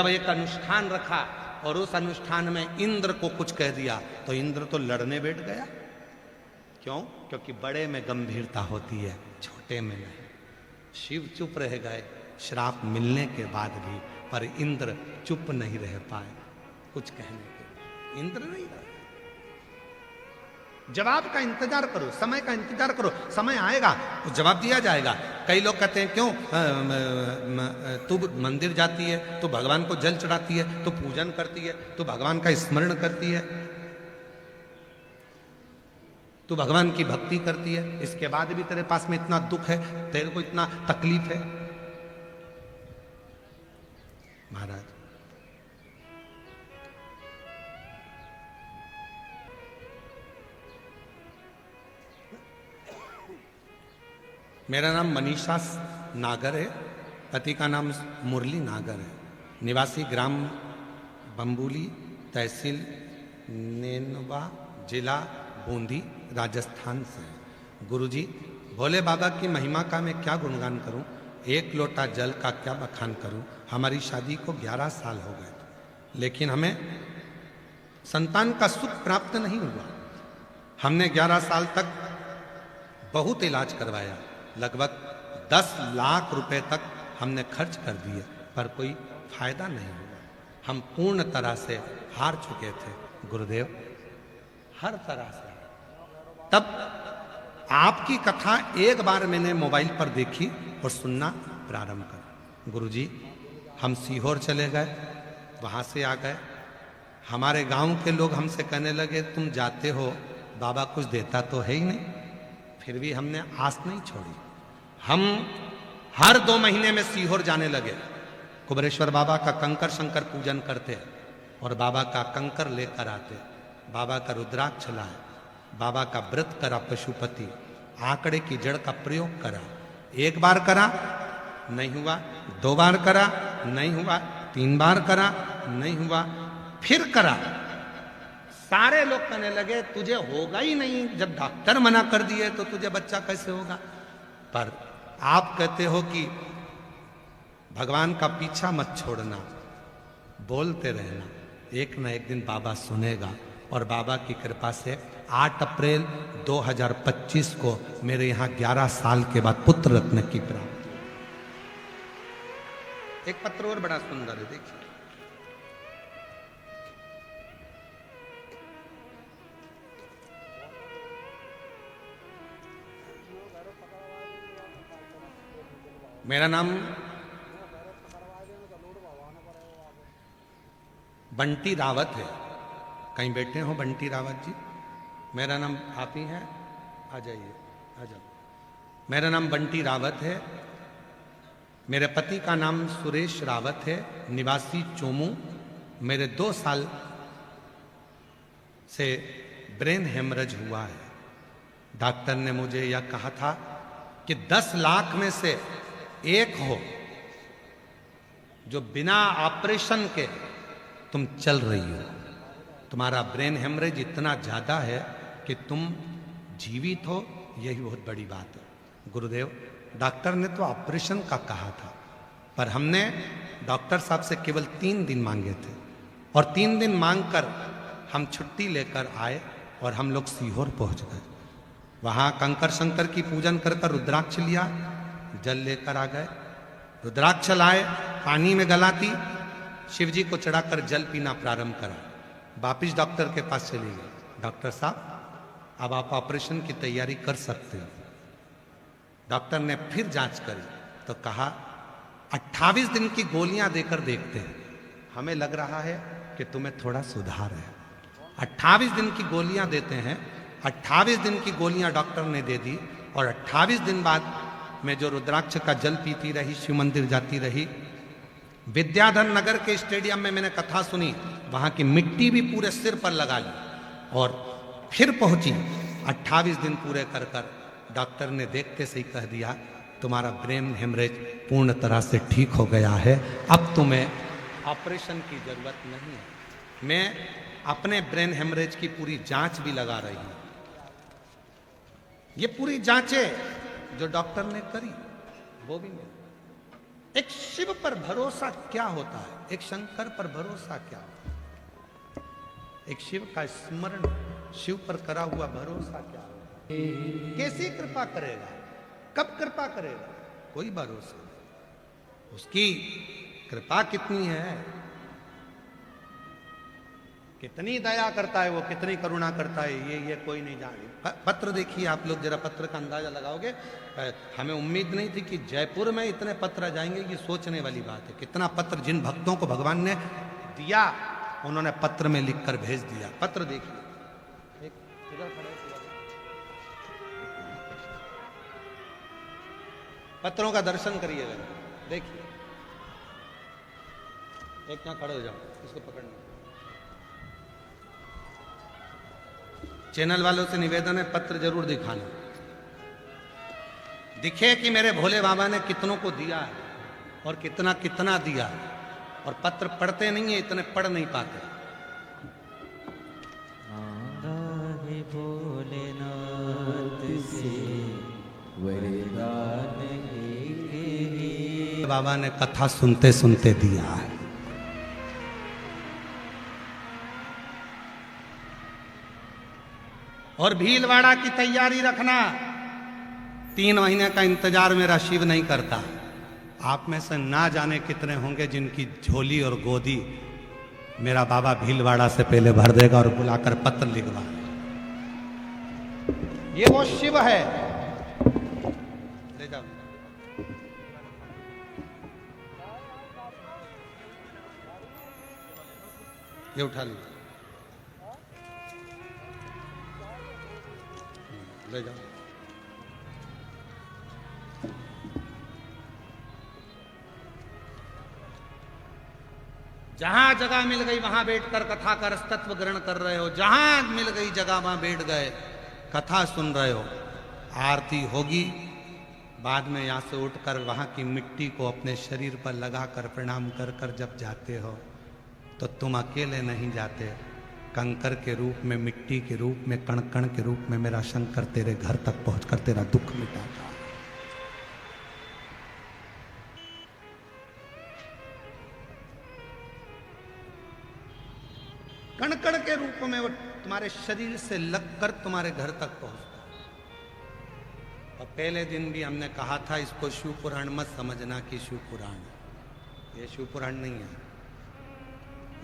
एक अनुष्ठान रखा और उस अनुष्ठान में इंद्र को कुछ कह दिया तो इंद्र तो लड़ने बैठ गया। क्यों? क्योंकि बड़े में गंभीरता होती है, छोटे में नहीं। शिव चुप रह गए श्राप मिलने के बाद भी, पर इंद्र चुप नहीं रह पाए कुछ कहने के। इंद्र नहीं रहे। जवाब का इंतजार करो, समय का इंतजार करो, समय आएगा तो जवाब दिया जाएगा। कई लोग कहते हैं क्यों तू मंदिर जाती है, तू भगवान को जल चढ़ाती है, तू पूजन करती है, तू भगवान का स्मरण करती है, तू भगवान की भक्ति करती है, इसके बाद भी तेरे पास में इतना दुख है, तेरे को इतना तकलीफ है। महाराज मेरा नाम मनीषा नागर है, पति का नाम मुरली नागर है, निवासी ग्राम बम्बूली, तहसील नेनवा, जिला बूंदी, राजस्थान से है। गुरुजी, भोले बाबा की महिमा का मैं क्या गुणगान करूं, एक लोटा जल का क्या बखान करूं। हमारी शादी को 11 साल हो गए, लेकिन हमें संतान का सुख प्राप्त नहीं हुआ। हमने 11 साल तक बहुत इलाज करवाया, लगभग 10 लाख रुपए तक हमने खर्च कर दिए, पर कोई फायदा नहीं हुआ। हम पूर्ण तरह से हार चुके थे गुरुदेव, हर तरह से। तब आपकी कथा एक बार मैंने मोबाइल पर देखी और सुनना प्रारंभ करा। गुरुजी, हम सीहोर चले गए, वहां से आ गए। हमारे गांव के लोग हमसे कहने लगे तुम जाते हो, बाबा कुछ देता तो है ही नहीं। फिर भी हमने आस नहीं छोड़ी। हम हर 2 महीने में सीहोर जाने लगे। कुबरेश्वर बाबा का कंकर शंकर पूजन करते और बाबा का कंकर लेकर आते, बाबा का रुद्राक्ष लाए, बाबा का व्रत करा, पशुपति आंकड़े की जड़ का प्रयोग करा। 1 बार करा नहीं हुआ, 2 बार करा नहीं हुआ, 3 बार करा नहीं हुआ, फिर करा। सारे लोग कहने लगे तुझे होगा ही नहीं, जब डॉक्टर मना कर दिए तो तुझे बच्चा कैसे होगा। पर आप कहते हो कि भगवान का पीछा मत छोड़ना, बोलते रहना, एक न एक दिन बाबा सुनेगा। और बाबा की कृपा से 8 अप्रैल 2025 को मेरे यहाँ 11 साल के बाद पुत्र रत्न की प्राप्ति। एक पत्र और बड़ा सुंदर है, देखिए। मेरा नाम बंटी रावत है। कहीं बैठे हो बंटी रावत जी? मेरा नाम आप ही है, आ जाइए, आ जाओ। मेरा नाम बंटी रावत है। मेरे पति का नाम सुरेश रावत है, निवासी चोमू। मेरे 2 साल से ब्रेन हेमरेज हुआ है। डॉक्टर ने मुझे यह कहा था कि 10 लाख में से 1 हो जो बिना ऑपरेशन के तुम चल रही हो। तुम्हारा ब्रेन हेमरेज इतना ज्यादा है कि तुम जीवित हो, यही बहुत बड़ी बात है। गुरुदेव, डॉक्टर ने तो ऑपरेशन का कहा था, पर हमने डॉक्टर साहब से केवल 3 दिन मांगे थे, और 3 दिन मांगकर हम छुट्टी लेकर आए और हम लोग सीहोर पहुंच गए। वहां कंकर शंकर की पूजन कर रुद्राक्ष लिया, जल लेकर आ गए। रुद्राक्ष लाए, पानी में गलाती, शिव जी को चढ़ाकर जल पीना प्रारंभ करा। वापिस डॉक्टर के पास चली गई। डॉक्टर साहब, अब आप ऑपरेशन की तैयारी कर सकते हो। डॉक्टर ने फिर जांच करी तो कहा 28 दिन की गोलियां देकर देखते हैं, हमें लग रहा है कि तुम्हें थोड़ा सुधार है। 28 दिन की गोलियां देते हैं। 28 दिन की गोलियां डॉक्टर ने दे दी, और 28 दिन बाद मैं जो रुद्राक्ष का जल पीती रही, शिव मंदिर जाती रही। विद्याधर नगर के स्टेडियम में मैंने कथा सुनी, वहां की मिट्टी भी पूरे सिर पर लगा ली, और फिर पहुंची। 28 दिन पूरे कर कर डॉक्टर ने देखते से ही कह दिया तुम्हारा ब्रेन हेमरेज पूर्ण तरह से ठीक हो गया है, अब तुम्हें ऑपरेशन की जरूरत नहीं है। मैं अपने ब्रेन हेमरेज की पूरी जांच भी लगा रही हूं। ये पूरी जांचें जो डॉक्टर ने करी वो भी नहीं। एक शिव पर भरोसा क्या होता है, एक शंकर पर भरोसा क्या होता है, एक शिव का स्मरण, शिव पर करा हुआ भरोसा क्या होता है। कैसी कृपा करेगा, कब कृपा करेगा, कोई भरोसा नहीं। उसकी कृपा कितनी है, कितनी दया करता है वो, कितनी करुणा करता है, ये कोई नहीं जाने। पत्र देखिए आप लोग, जरा पत्र का अंदाजा लगाओगे। हमें उम्मीद नहीं थी कि जयपुर में इतने पत्र जाएंगे, ये सोचने वाली बात है। कितना पत्र जिन भक्तों को भगवान ने दिया, उन्होंने पत्र में लिखकर भेज दिया। पत्र देखिए, इधर खड़े, पत्रों का दर्शन करिएगा, देखिए। एक यहाँ खड़े हो जाओ, इसको पकड़ना। चैनल वालों से निवेदन है, पत्र जरूर दिखाना, दिखे कि मेरे भोले बाबा ने कितनों को दिया है और कितना कितना दिया। और पत्र पढ़ते नहीं है, इतने पढ़ नहीं पाते। मांगा है भोलेनाथ से वरदान एक ही, बाबा ने कथा सुनते सुनते दिया है। और भीलवाड़ा की तैयारी रखना, 3 महीने का इंतजार मेरा शिव नहीं करता। आप में से ना जाने कितने होंगे जिनकी झोली और गोदी मेरा बाबा भीलवाड़ा से पहले भर देगा और बुलाकर पत्र लिखवा। ये वो शिव है। ले जाओ, ये उठा लो, ले जाओ। जहां जगह मिल गई वहां बैठकर कथा का रसतत्व ग्रहण कर रहे हो, जहां मिल गई जगह वहां बैठ गए, कथा सुन रहे हो। आरती होगी, बाद में यहां से उठकर वहां की मिट्टी को अपने शरीर पर लगाकर प्रणाम कर कर जब जाते हो, तो तुम अकेले नहीं जाते। कंकर के रूप में, मिट्टी के रूप में, कण कण के रूप में मेरा शंकर तेरे घर तक पहुंचकर तेरा दुख मिटाता। कण कण के रूप में वो तुम्हारे शरीर से लगकर तुम्हारे घर तक पहुंचता। और पहले दिन भी हमने कहा था, इसको शिव पुराण मत समझना कि शिव पुराण, ये शिव पुराण नहीं है।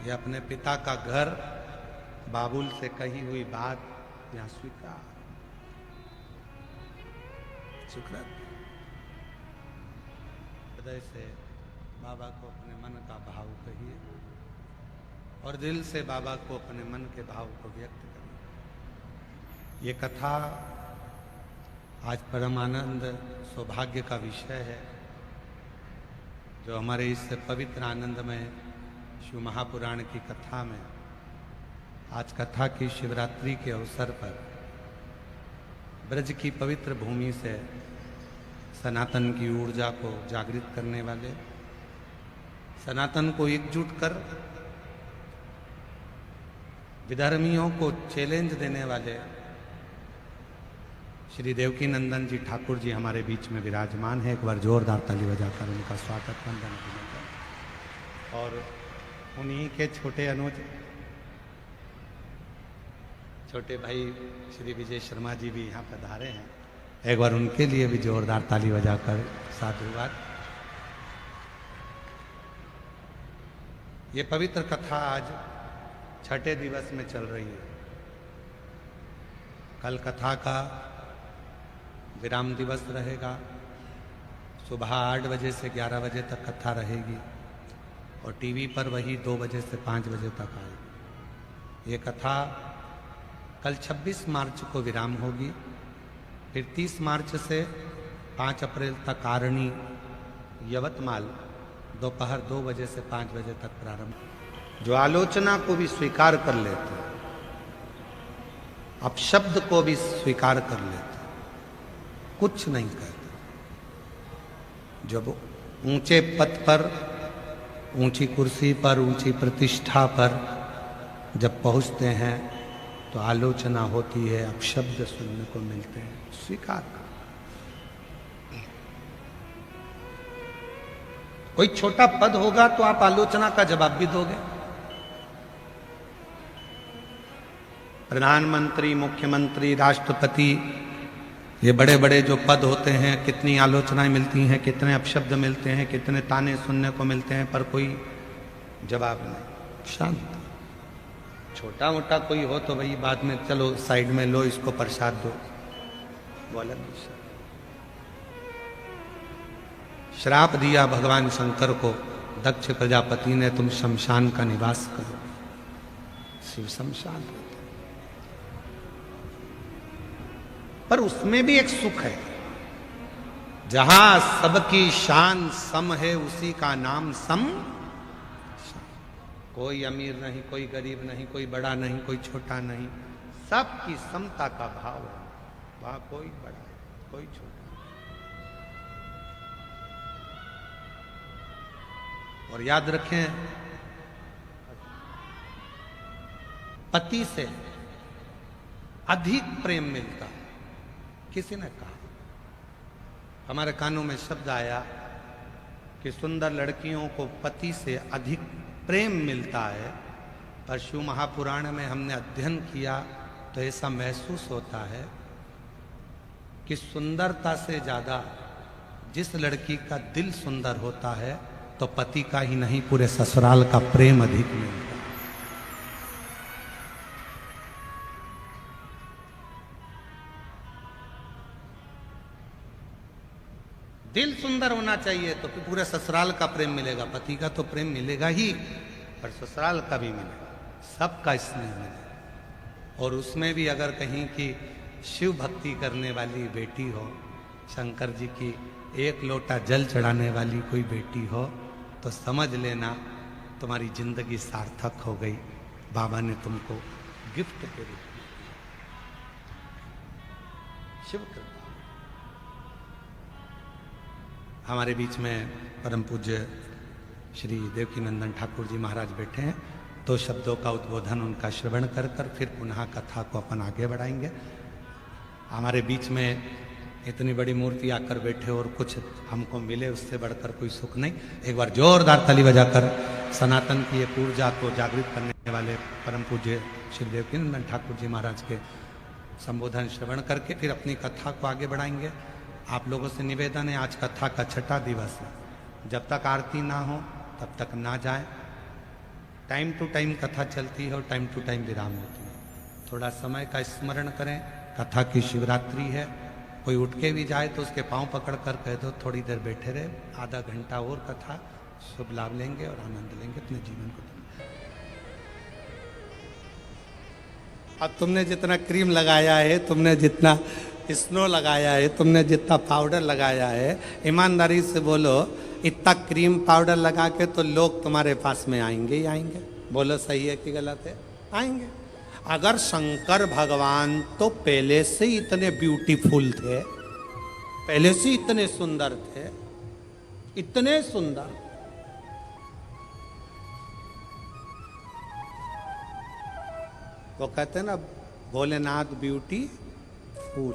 ये अपने पिता का घर, बाबुल से कही हुई बात यहां स्वीकार। हृदय से बाबा को अपने मन का भाव कहिए और दिल से बाबा को अपने मन के भाव को व्यक्त करिए। ये कथा आज परमानंद सौभाग्य का विषय है, जो हमारे इस पवित्र आनंदमय शिव महापुराण की कथा में आज कथा की शिवरात्रि के अवसर पर ब्रज की पवित्र भूमि से सनातन की ऊर्जा को जागृत करने वाले, सनातन को एकजुट कर विधर्मियों को चैलेंज देने वाले श्री देवकी नंदन जी ठाकुर जी हमारे बीच में विराजमान है। एक बार जोरदार ताली बजाकर उनका स्वागत वंदन करें। और उन्हीं के छोटे अनुज छोटे भाई श्री विजय शर्मा जी भी यहाँ पधारे हैं। एक बार उनके लिए भी जोरदार ताली बजाकर साधुवाद। ये पवित्र कथा आज छठे दिवस में चल रही है। कल कथा का विराम दिवस रहेगा। सुबह 8 बजे से 11 बजे तक कथा रहेगी और टीवी पर वही 2 बजे से 5 बजे तक आएगी। ये कथा कल 26 मार्च को विराम होगी, फिर 30 मार्च से 5 अप्रैल तक आरणी यवतमाल दोपहर 2 बजे से 5 बजे तक प्रारंभ। जो आलोचना को भी स्वीकार कर लेते, अपशब्द को भी स्वीकार कर लेते, कुछ नहीं कहते, जब ऊंचे पद पर, ऊंची कुर्सी पर, ऊंची प्रतिष्ठा पर जब पहुंचते हैं तो आलोचना होती है, अपशब्द सुनने को मिलते हैं, स्वीकार कर। कोई छोटा पद होगा तो आप आलोचना का जवाब भी दोगे। प्रधानमंत्री, मुख्यमंत्री, राष्ट्रपति ये बड़े बड़े जो पद होते हैं, कितनी आलोचनाएं मिलती हैं, कितने अपशब्द मिलते हैं, कितने ताने सुनने को मिलते हैं, पर कोई जवाब नहीं, शांत। छोटा मोटा कोई हो तो भाई बाद में चलो साइड में लो, इसको प्रसाद दो, बोला नहीं। श्राप दिया भगवान शंकर को दक्ष प्रजापति ने, तुम शमशान का निवास करो। शिव शमशान, पर उसमें भी एक सुख है। जहां सबकी शान सम है, उसी का नाम सम। कोई अमीर नहीं, कोई गरीब नहीं, कोई बड़ा नहीं, कोई छोटा नहीं, सबकी समता का भाव है। वहां कोई बड़ा है, कोई छोटा। और याद रखें, पति से अधिक प्रेम मिलता है। किसी ने कहा, हमारे कानों में शब्द आया कि सुंदर लड़कियों को पति से अधिक प्रेम मिलता है, पर शिव महापुराण में हमने अध्ययन किया तो ऐसा महसूस होता है कि सुंदरता से ज्यादा जिस लड़की का दिल सुंदर होता है, तो पति का ही नहीं पूरे ससुराल का प्रेम अधिक मिलता है। दिल सुंदर होना चाहिए तो फिर पूरे ससुराल का प्रेम मिलेगा। पति का तो प्रेम मिलेगा ही, पर ससुराल का भी मिलेगा, सबका स्नेह मिलेगा। और उसमें भी अगर कहीं की शिव भक्ति करने वाली बेटी हो, शंकर जी की एक लोटा जल चढ़ाने वाली कोई बेटी हो, तो समझ लेना तुम्हारी जिंदगी सार्थक हो गई। बाबा ने तुमको गिफ्ट के रूप में शिव कृपा। हमारे बीच में परम पूज्य श्री देवकीनंदन ठाकुर जी महाराज बैठे हैं। तो शब्दों का उद्बोधन उनका श्रवण कर फिर पुनः कथा को अपन आगे बढ़ाएंगे। हमारे बीच में इतनी बड़ी मूर्ति आकर बैठे और कुछ हमको मिले, उससे बढ़कर कोई सुख नहीं। एक बार जोरदार ताली बजाकर सनातन की एक ऊर्जा को जागृत करने वाले परम पूज्य श्री देवकीनंदन ठाकुर जी महाराज के संबोधन श्रवण करके फिर अपनी कथा को आगे बढ़ाएंगे। आप लोगों से निवेदन है, आज कथा का छठा दिवस है, जब तक आरती ना हो तब तक ना जाए। टाइम टू टाइम कथा चलती है और टाइम टू टाइम विराम होती है। थोड़ा समय का स्मरण करें। कथा की शिवरात्रि है, कोई उठ के भी जाए तो उसके पांव पकड़ कर कह दो थोड़ी देर बैठे रहे, आधा घंटा और कथा, शुभ लाभ लेंगे और आनंद लेंगे अपने जीवन को। अब तुमने जितना क्रीम लगाया है, तुमने जितना स्नो लगाया है, तुमने जितना पाउडर लगाया है, ईमानदारी से बोलो, इतना क्रीम पाउडर लगा के तो लोग तुम्हारे पास में आएंगे ही आएंगे। बोलो सही है कि गलत है? आएंगे। अगर शंकर भगवान तो पहले से इतने ब्यूटीफुल थे, पहले से इतने सुंदर थे, इतने सुंदर, वो कहते हैं ना भोलेनाथ ब्यूटी फूल,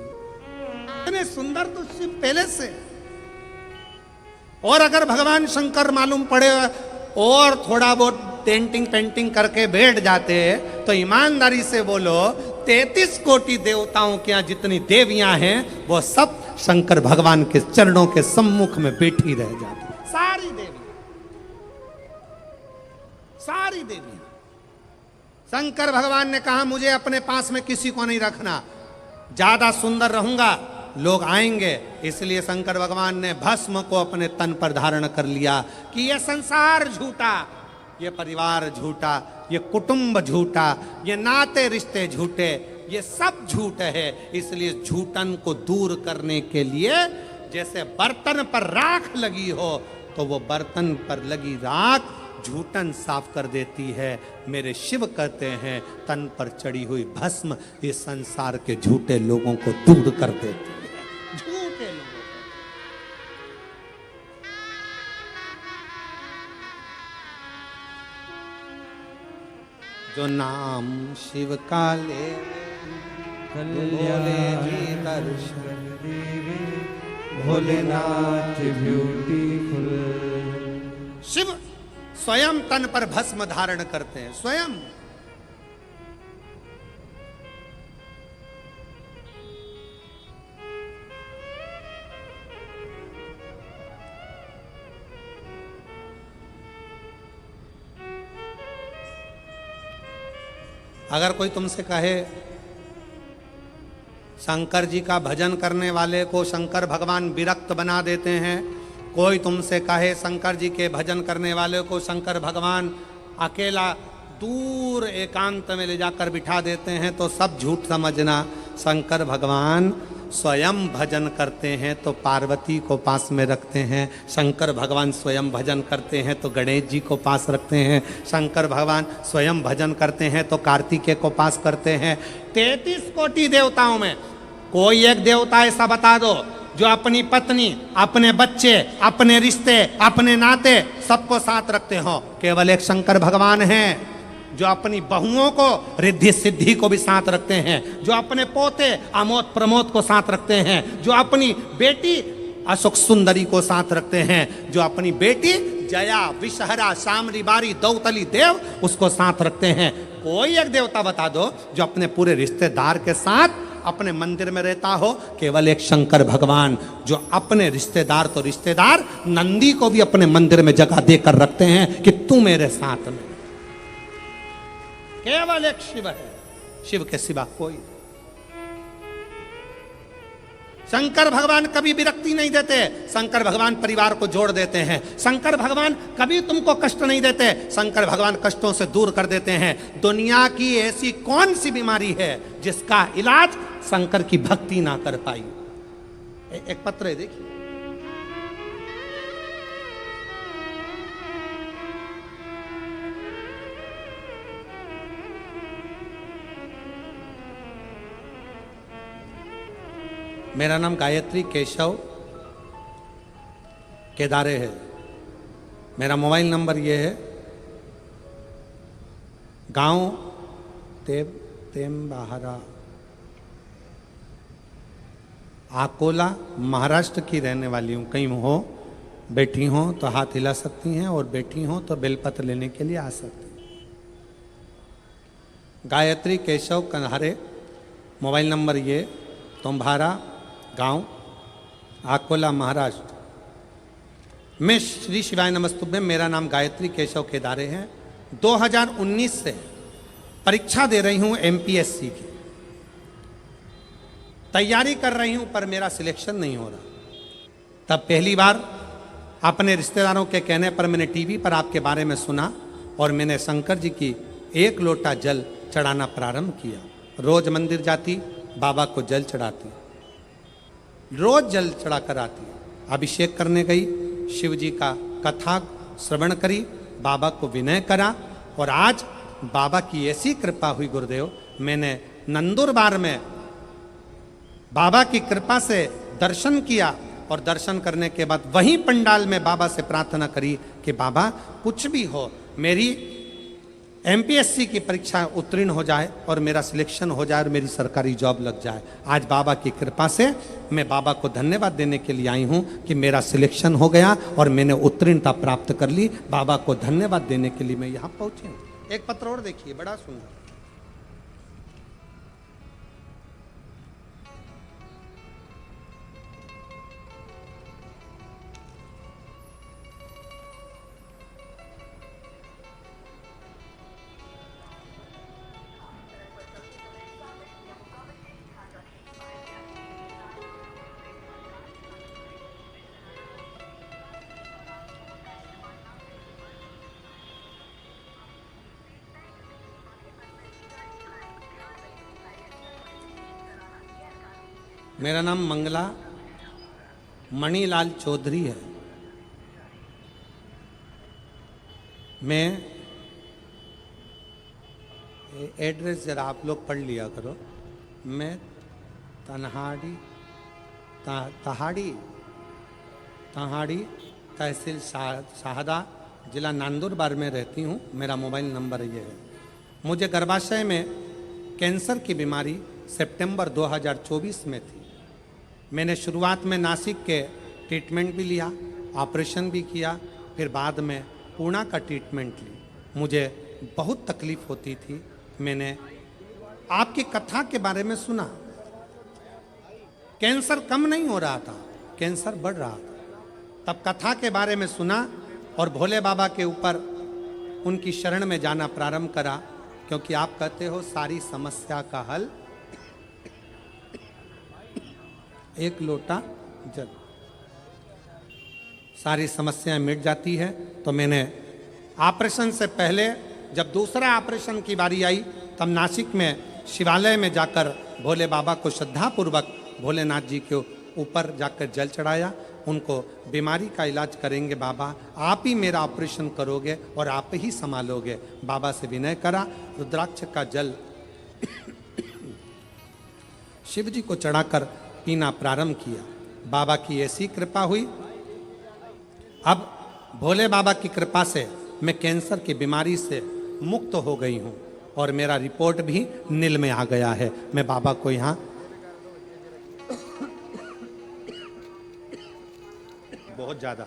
इतने सुंदर तो शिव पहले से। और अगर भगवान शंकर मालूम पड़े और थोड़ा बहुत पेंटिंग पेंटिंग करके बैठ जाते, तो ईमानदारी से बोलो 33 कोटि देवताओं के यहाँ जितनी देवियां हैं वो सब शंकर भगवान के चरणों के सम्मुख में बैठी रह जाती। सारी देवियां, सारी देवियां। शंकर भगवान ने कहा मुझे अपने पास में किसी को नहीं रखना, ज्यादा सुंदर रहूंगा लोग आएंगे। इसलिए शंकर भगवान ने भस्म को अपने तन पर धारण कर लिया कि ये संसार झूठा, ये परिवार झूठा, ये कुटुंब झूठा, ये नाते रिश्ते झूठे, ये सब झूठ है। इसलिए झूठन को दूर करने के लिए जैसे बर्तन पर राख लगी हो, तो वो बर्तन पर लगी राख झूठन साफ कर देती है। मेरे शिव कहते हैं तन पर चढ़ी हुई भस्म ये संसार के झूठे लोगों को दूर कर देती है, झूठे लोगों को। जो नाम शिव का ले कल्याणी दर्शन देवे, भोलेनाथ ब्यूटीफुल। शिव स्वयं तन पर भस्म धारण करते हैं, स्वयं। अगर कोई तुमसे कहे शंकर जी का भजन करने वाले को शंकर भगवान विरक्त बना देते हैं, कोई तुमसे कहे शंकर जी के भजन करने वाले को शंकर भगवान अकेला दूर एकांत में ले जाकर बिठा देते हैं, तो सब झूठ समझना। शंकर भगवान स्वयं भजन करते हैं तो पार्वती को पास में रखते हैं, शंकर भगवान स्वयं भजन करते हैं तो गणेश जी को पास रखते हैं, शंकर भगवान स्वयं भजन करते हैं तो कार्तिकेय को पास करते हैं। 33 कोटि देवताओं में कोई एक देवता ऐसा बता दो जो अपनी पत्नी, अपने बच्चे, अपने रिश्ते, अपने नाते सबको साथ रखते हो। केवल एक शंकर भगवान हैं जो अपनी बहुओं को, रिद्धि सिद्धि को भी साथ रखते हैं, जो अपने पोते आमोद प्रमोद को साथ रखते हैं, जो अपनी बेटी अशोक सुंदरी को साथ रखते हैं, जो अपनी बेटी जया विषहरा शामरी बारी दौतली देव उसको साथ रखते हैं। कोई एक देवता बता दो जो अपने पूरे रिश्तेदार के साथ अपने मंदिर में रहता हो। केवल एक शंकर भगवान जो अपने रिश्तेदार तो रिश्तेदार नंदी को भी अपने मंदिर में जगह देकर रखते हैं कि तू मेरे साथ में। केवल एक शिव है, शिव के सिवा कोई। शंकर भगवान कभी विरक्ति नहीं देते, शंकर भगवान परिवार को जोड़ देते हैं, शंकर भगवान कभी तुमको कष्ट नहीं देते, शंकर भगवान कष्टों से दूर कर देते हैं। दुनिया की ऐसी कौन सी बीमारी है जिसका इलाज शंकर की भक्ति ना कर पाई। एक पत्र है, देखिए। मेरा नाम गायत्री केशव केदारे है। मेरा मोबाइल नंबर ये है, गांव तेमबाहरा, अकोला, महाराष्ट्र की रहने वाली हूँ। कहीं हो बैठी हो तो हाथ हिला सकती हैं और बैठी हो तो बेलपत्र लेने के लिए आ सकती हैं। गायत्री केशव कन्हारे, मोबाइल नंबर ये, तुम्हारा गांव अकोला महाराष्ट्र। मैं श्री शिवाय नमस्तुभ्यम, मेरा नाम गायत्री केशव केदारे है। 2019 से परीक्षा दे रही हूं एमपीएससी की, तैयारी कर रही हूं पर मेरा सिलेक्शन नहीं हो रहा। तब पहली बार अपने रिश्तेदारों के कहने पर मैंने टीवी पर आपके बारे में सुना और मैंने शंकर जी की 1 लोटा जल चढ़ाना प्रारंभ किया। रोज मंदिर जाती, बाबा को जल चढ़ाती, रोज जल चढ़ा कर आती। अभिषेक करने गई, शिव जी का कथा श्रवण करी, बाबा को विनय करा और आज बाबा की ऐसी कृपा हुई गुरुदेव, मैंने नंदुरबार में बाबा की कृपा से दर्शन किया और दर्शन करने के बाद वहीं पंडाल में बाबा से प्रार्थना करी कि बाबा कुछ भी हो, मेरी एमपीएससी की परीक्षा उत्तीर्ण हो जाए और मेरा सिलेक्शन हो जाए और मेरी सरकारी जॉब लग जाए। आज बाबा की कृपा से मैं बाबा को धन्यवाद देने के लिए आई हूँ कि मेरा सिलेक्शन हो गया और मैंने उत्तीर्णता प्राप्त कर ली। बाबा को धन्यवाद देने के लिए मैं यहाँ पहुँची हूँ। एक पत्र और देखिए, बड़ा सुंदर। मेरा नाम मंगला मणिलाल चौधरी है। मैं एड्रेस जरा आप लोग पढ़ लिया करो। मैं तहाड़ी तहसील शाहदा, जिला नंदुरबार में रहती हूँ। मेरा मोबाइल नंबर ये है। मुझे गर्भाशय में कैंसर की बीमारी सितंबर 2024 में थी। मैंने शुरुआत में नासिक के ट्रीटमेंट भी लिया, ऑपरेशन भी किया, फिर बाद में पूना का ट्रीटमेंट ली। मुझे बहुत तकलीफ होती थी। मैंने आपकी कथा के बारे में सुना। कैंसर कम नहीं हो रहा था, कैंसर बढ़ रहा था। तब कथा के बारे में सुना और भोले बाबा के ऊपर उनकी शरण में जाना प्रारंभ करा क्योंकि आप कहते हो सारी समस्या का हल एक लोटा जल, सारी समस्याएं मिट जाती है। तो मैंने ऑपरेशन से पहले जब दूसरा ऑपरेशन की बारी आई तब नासिक में शिवालय में जाकर भोले बाबा को श्रद्धापूर्वक भोलेनाथ जी के ऊपर जाकर जल चढ़ाया। उनको बीमारी का इलाज करेंगे बाबा, आप ही मेरा ऑपरेशन करोगे और आप ही संभालोगे। बाबा से विनय करा, रुद्राक्ष का जल शिव जी को चढ़ाकर पीना प्रारंभ किया। बाबा की ऐसी कृपा हुई, अब भोले बाबा की कृपा से मैं कैंसर की बीमारी से मुक्त हो गई हूँ और मेरा रिपोर्ट भी नील में आ गया है। मैं बाबा को यहाँ बहुत ज्यादा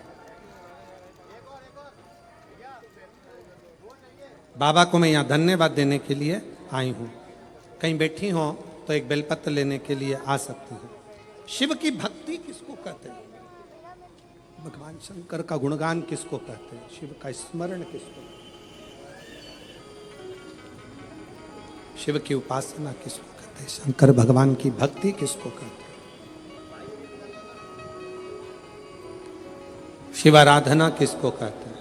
बाबा को मैं यहाँ धन्यवाद देने के लिए आई हूँ। कहीं बैठी हो तो एक बेलपत्र लेने के लिए आ सकती हूँ। शिव की भक्ति किसको कहते हैं? भगवान शंकर का गुणगान किसको कहते हैं? शिव का स्मरण किसको? शिव की उपासना किसको कहते हैं? शंकर भगवान की भक्ति किसको कहते हैं? शिव आराधना किसको कहते हैं?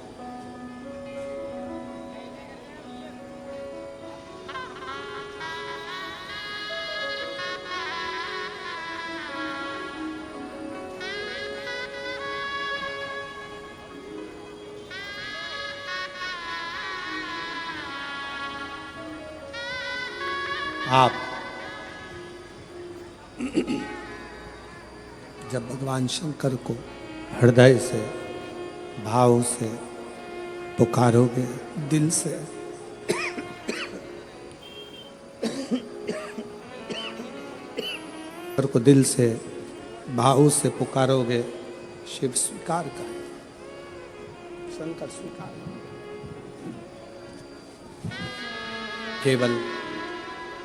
आप जब भगवान शंकर को हृदय से भाव से पुकारोगे, दिल से शंकर को दिल से भाव से पुकारोगे, शिव स्वीकार करें, शंकर स्वीकार। केवल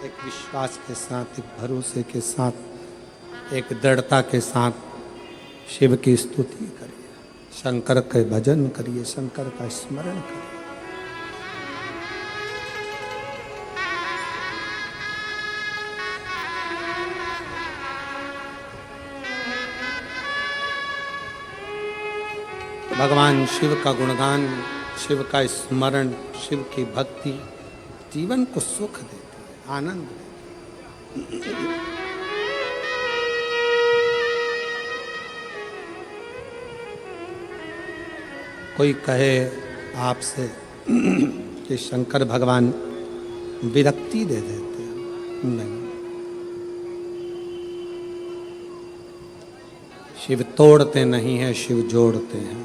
एक विश्वास के साथ, एक भरोसे के साथ, एक दृढ़ता के साथ शिव की स्तुति करिए, शंकर के भजन करिए, शंकर का स्मरण करिए। भगवान शिव का गुणगान, शिव का स्मरण, शिव की भक्ति जीवन को सुख देती है, आनंद देती है। कोई कहे आपसे कि शंकर भगवान विरक्ति दे देते हैं, नहीं, शिव तोड़ते नहीं हैं, शिव जोड़ते हैं,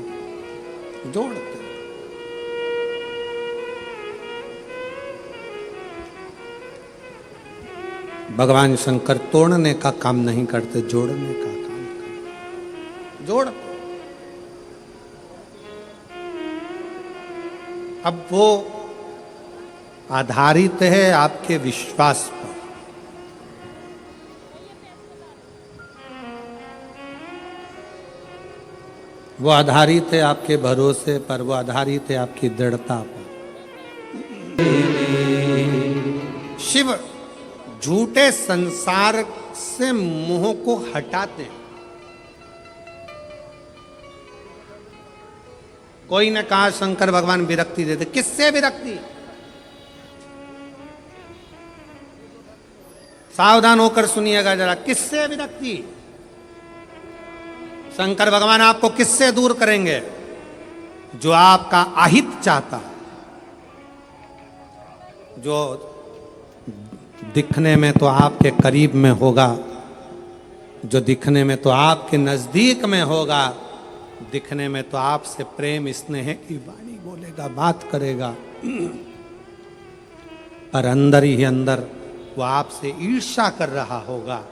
जोड़ते हैं। भगवान शंकर तोड़ने का काम नहीं करते, जोड़ने का काम करते, जोड़ते। अब वो आधारित है आपके विश्वास पर। वो आधारित है आपके भरोसे पर, वो आधारित है आपकी दृढ़ता पर। शिव झूठे संसार से मोह को हटाते हैं। कोई ने कहा शंकर भगवान विरक्ति देते, किससे विरक्ति? सावधान होकर सुनिएगा जरा, किससे विरक्ति? शंकर भगवान आपको किससे दूर करेंगे? जो आपका अहित चाहता, जो दिखने में तो आपके करीब में होगा, जो दिखने में तो आपके नजदीक में होगा, दिखने में तो आपसे प्रेम स्नेह की वाणी बोलेगा, बात करेगा, पर अंदर ही अंदर वो आपसे ईर्ष्या कर रहा होगा।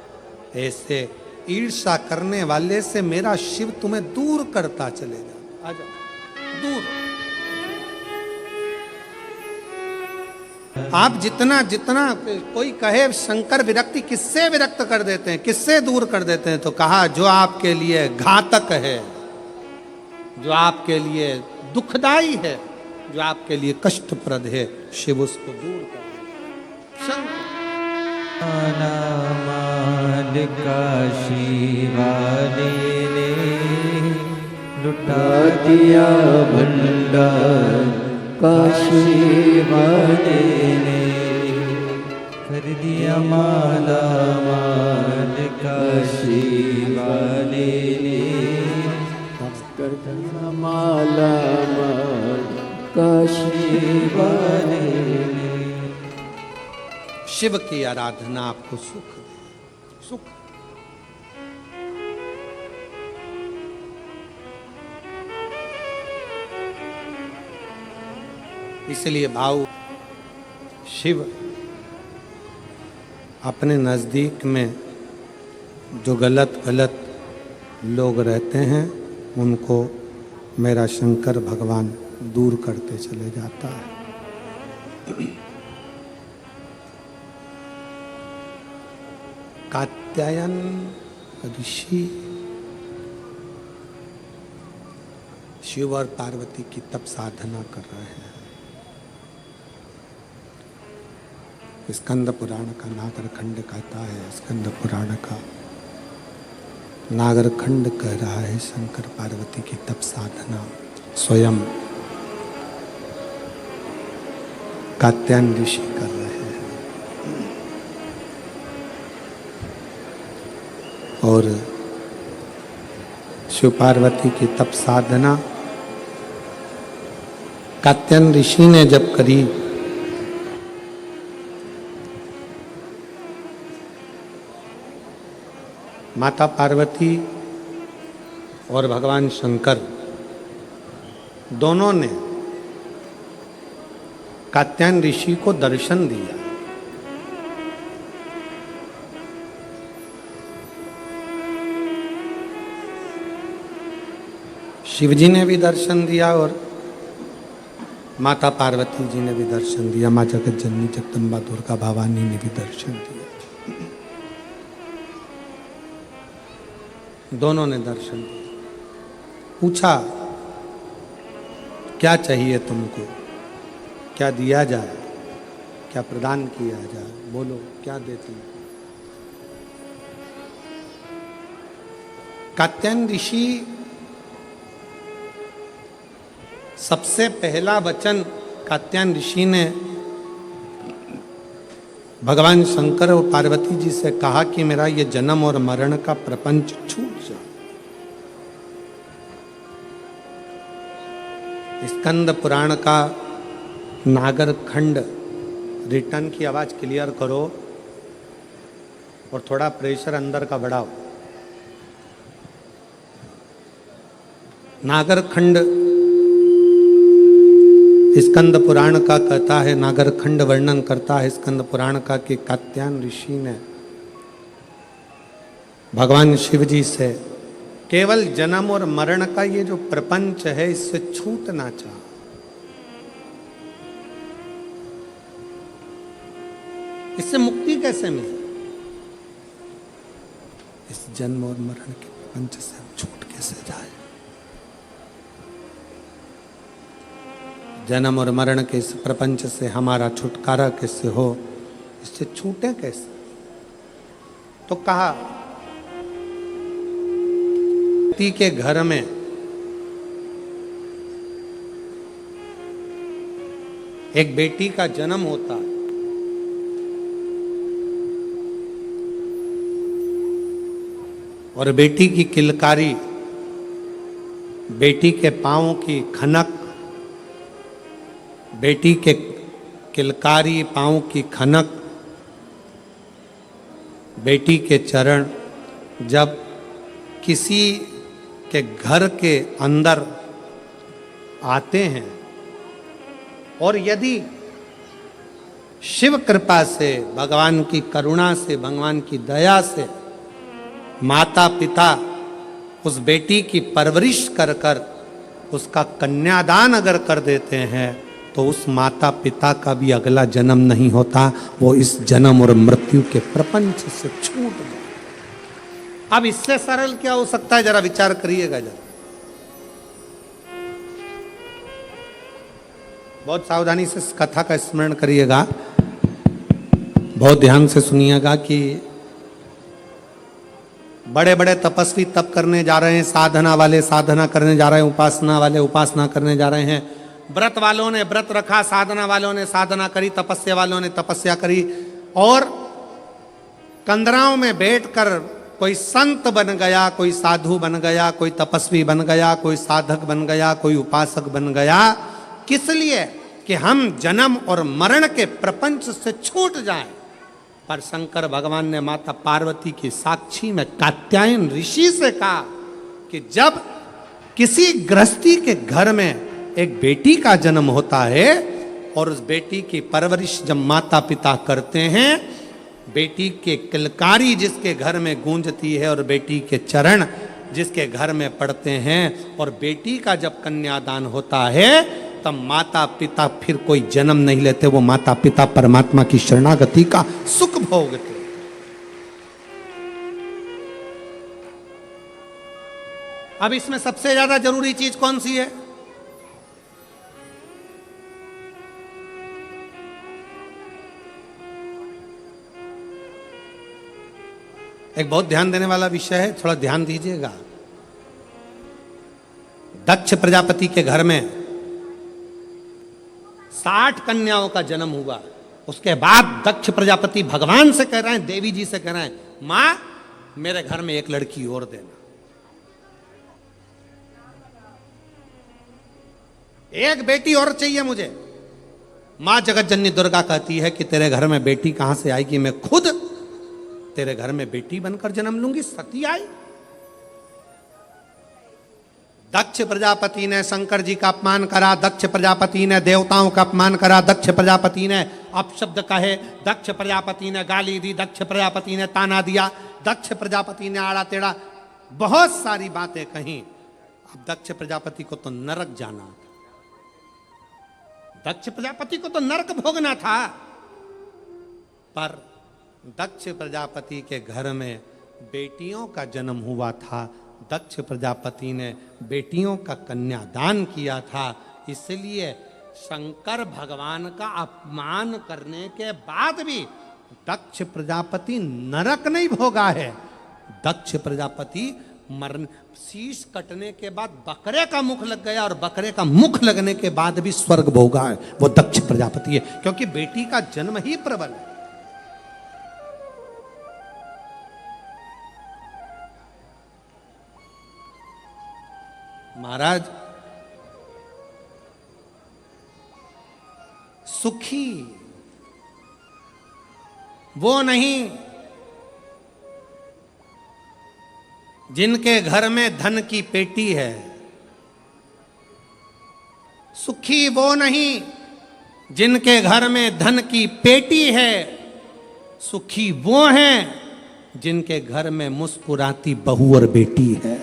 ऐसे ईर्ष्या करने वाले से मेरा शिव तुम्हें दूर करता चलेगा। आजा दूर। आप जितना जितना कोई कहे शंकर विरक्ति, किससे विरक्त कर देते हैं, किससे दूर कर देते हैं? तो कहा जो आपके लिए घातक है, जो आपके लिए दुखदाई है, जो आपके लिए कष्टप्रद है, शिव उसको दूर कर देते हैं। माला माल काशी वाले ने लुटा दिया भंडार काशी वाले ने कर दिया माला माल काशी वाले ने कर दिया माला माल काशी वाले ने। शिव की आराधना आपको सुख दे, सुख। इसलिए भाव शिव अपने नजदीक में जो गलत गलत लोग रहते हैं उनको मेरा शंकर भगवान दूर करते चले जाता है। कात्यायन ऋषि शिव और पार्वती की तप साधना कर रहे हैं। स्कंद पुराण का नागरखंड कहता है, स्कंद पुराण का नागरखंड कह रहा है शंकर पार्वती की तप साधना स्वयं कात्यायन ऋषि कर रहे हैं। और शिव पार्वती की तप साधना कात्यायन ऋषि ने जब करी माता पार्वती और भगवान शंकर दोनों ने कात्यायन ऋषि को दर्शन दिया। शिव जी ने भी दर्शन दिया और माता पार्वती जी ने भी दर्शन दिया। माँ जगत जननी जगदम्बा दुर्गा भवानी ने भी दर्शन दिया। दोनों ने दर्शन दिया। पूछा क्या चाहिए तुमको, क्या दिया जाए, क्या प्रदान किया जाए, बोलो क्या देती। कात्यायन ऋषि सबसे पहला वचन कात्यायन ऋषि ने भगवान शंकर और पार्वती जी से कहा कि मेरा ये जन्म और मरण का प्रपंच छूट जाए। स्कंद पुराण का नागरखंड रिटर्न की आवाज क्लियर करो और थोड़ा प्रेशर अंदर का बढ़ाओ। नागरखंड स्कंद पुराण का कहता है, नागरखंड वर्णन करता है स्कंद पुराण का कि कात्यायन ऋषि ने भगवान शिव जी से केवल जन्म और मरण का ये जो प्रपंच है इससे छूटना चाहा। इससे मुक्ति कैसे मिले? इस जन्म और मरण के प्रपंच से हम छूट कैसे जाए? जन्म और मरण के इस प्रपंच से हमारा छुटकारा कैसे हो, इससे छूटे कैसे? तो कहा व्यक्ति के घर में एक बेटी का जन्म होता है और बेटी की किलकारी, बेटी के पांव की खनक, बेटी के किलकारी पांव की खनक, बेटी के चरण जब किसी के घर के अंदर आते हैं और यदि शिव कृपा से, भगवान की करुणा से, भगवान की दया से माता पिता उस बेटी की परवरिश कर कर उसका कन्यादान अगर कर देते हैं तो उस माता पिता का भी अगला जन्म नहीं होता, वो इस जन्म और मृत्यु के प्रपंच से छूट जाए। अब इससे सरल क्या हो सकता है? जरा विचार करिएगा जरा, बहुत सावधानी से इस कथा का स्मरण करिएगा। बहुत ध्यान से सुनिएगा कि बड़े बड़े तपस्वी तप करने जा रहे हैं, साधना वाले साधना करने जा रहे हैं, उपासना वाले उपासना करने जा रहे हैं, व्रत वालों ने व्रत रखा, साधना वालों ने साधना करी, तपस्या वालों ने तपस्या करी, और कंदराओं में बैठकर कोई संत बन गया, कोई साधु बन गया, कोई तपस्वी बन गया, कोई साधक बन गया, कोई उपासक बन गया। किस लिए? कि हम जन्म और मरण के प्रपंच से छूट जाएं। पर शंकर भगवान ने माता पार्वती की साक्षी में कात्यायन ऋषि से कहा कि जब किसी गृहस्थी के घर में एक बेटी का जन्म होता है और उस बेटी की परवरिश जब माता पिता करते हैं, बेटी के किलकारी जिसके घर में गूंजती है और बेटी के चरण जिसके घर में पड़ते हैं, और बेटी का जब कन्यादान होता है तब माता पिता फिर कोई जन्म नहीं लेते, वो माता पिता परमात्मा की शरणागति का सुख भोगते। अब इसमें सबसे ज्यादा जरूरी चीज कौन सी है? एक बहुत ध्यान देने वाला विषय है, थोड़ा ध्यान दीजिएगा। दक्ष प्रजापति के घर में 60 कन्याओं का जन्म हुआ। उसके बाद दक्ष प्रजापति भगवान से कह रहे हैं, देवी जी से कह रहे हैं, मां मेरे घर में एक लड़की और देना, एक बेटी और चाहिए मुझे। मां जगत जननी दुर्गा कहती है कि तेरे घर में बेटी कहां से आएगी, मैं खुद तेरे घर में बेटी बनकर जन्म लूंगी। सती आई। दक्ष प्रजापति ने शंकर जी का अपमान करा, दक्ष प्रजापति ने देवताओं का अपमान करा, दक्ष प्रजापति ने अपशब्द कहे, दक्ष प्रजापति ने गाली दी, दक्ष प्रजापति ने ताना दिया, दक्ष प्रजापति ने आड़ा टेढ़ा बहुत सारी बातें कही। अब दक्ष प्रजापति को तो नरक जाना था, दक्ष प्रजापति को तो नरक भोगना था। पर दक्ष प्रजापति के घर में बेटियों का जन्म हुआ था, दक्ष प्रजापति ने बेटियों का कन्यादान किया था, इसलिए शंकर भगवान का अपमान करने के बाद भी दक्ष प्रजापति नरक नहीं भोगा है। दक्ष प्रजापति मरण शीश कटने के बाद बकरे का मुख लग गया, और बकरे का मुख लगने के बाद भी स्वर्ग भोगा है, वो दक्ष प्रजापति है, क्योंकि बेटी का जन्म ही प्रबल है। महाराज, सुखी वो नहीं जिनके घर में धन की पेटी है, सुखी वो नहीं जिनके घर में धन की पेटी है, सुखी वो हैं जिनके घर में मुस्कुराती बहू और बेटी है।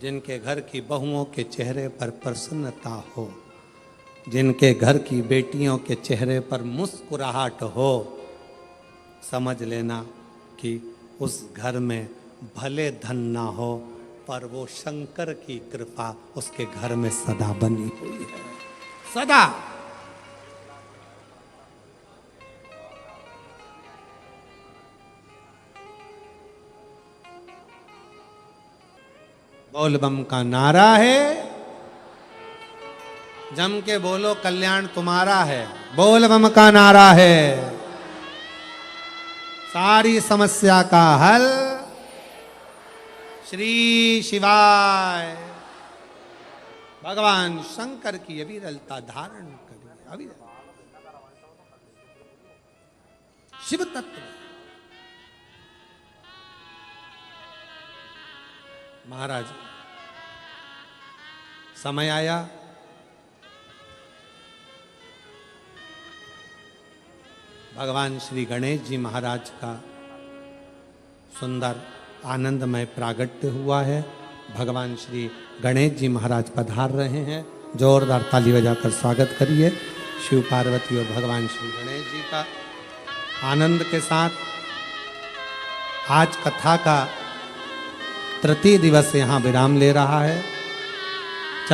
जिनके घर की बहुओं के चेहरे पर प्रसन्नता हो, जिनके घर की बेटियों के चेहरे पर मुस्कुराहट हो, समझ लेना कि उस घर में भले धन ना हो, पर वो शंकर की कृपा उसके घर में सदा बनी हुई है, सदा। बोल बम का नारा है, जम के बोलो कल्याण तुम्हारा है। बोल बम का नारा है, सारी समस्या का हल श्री शिवाय भगवान शंकर की अविरलता धारण करिए। अविरल शिव तत्व। महाराज, समय आया भगवान श्री गणेश जी महाराज का सुंदर आनंदमय प्रागट्य हुआ है। भगवान श्री गणेश जी महाराज पधार रहे हैं, जोरदार ताली बजाकर स्वागत करिए शिव पार्वती और भगवान श्री गणेश जी का। आनंद के साथ आज कथा का तृतीय दिवस यहाँ विराम ले रहा है।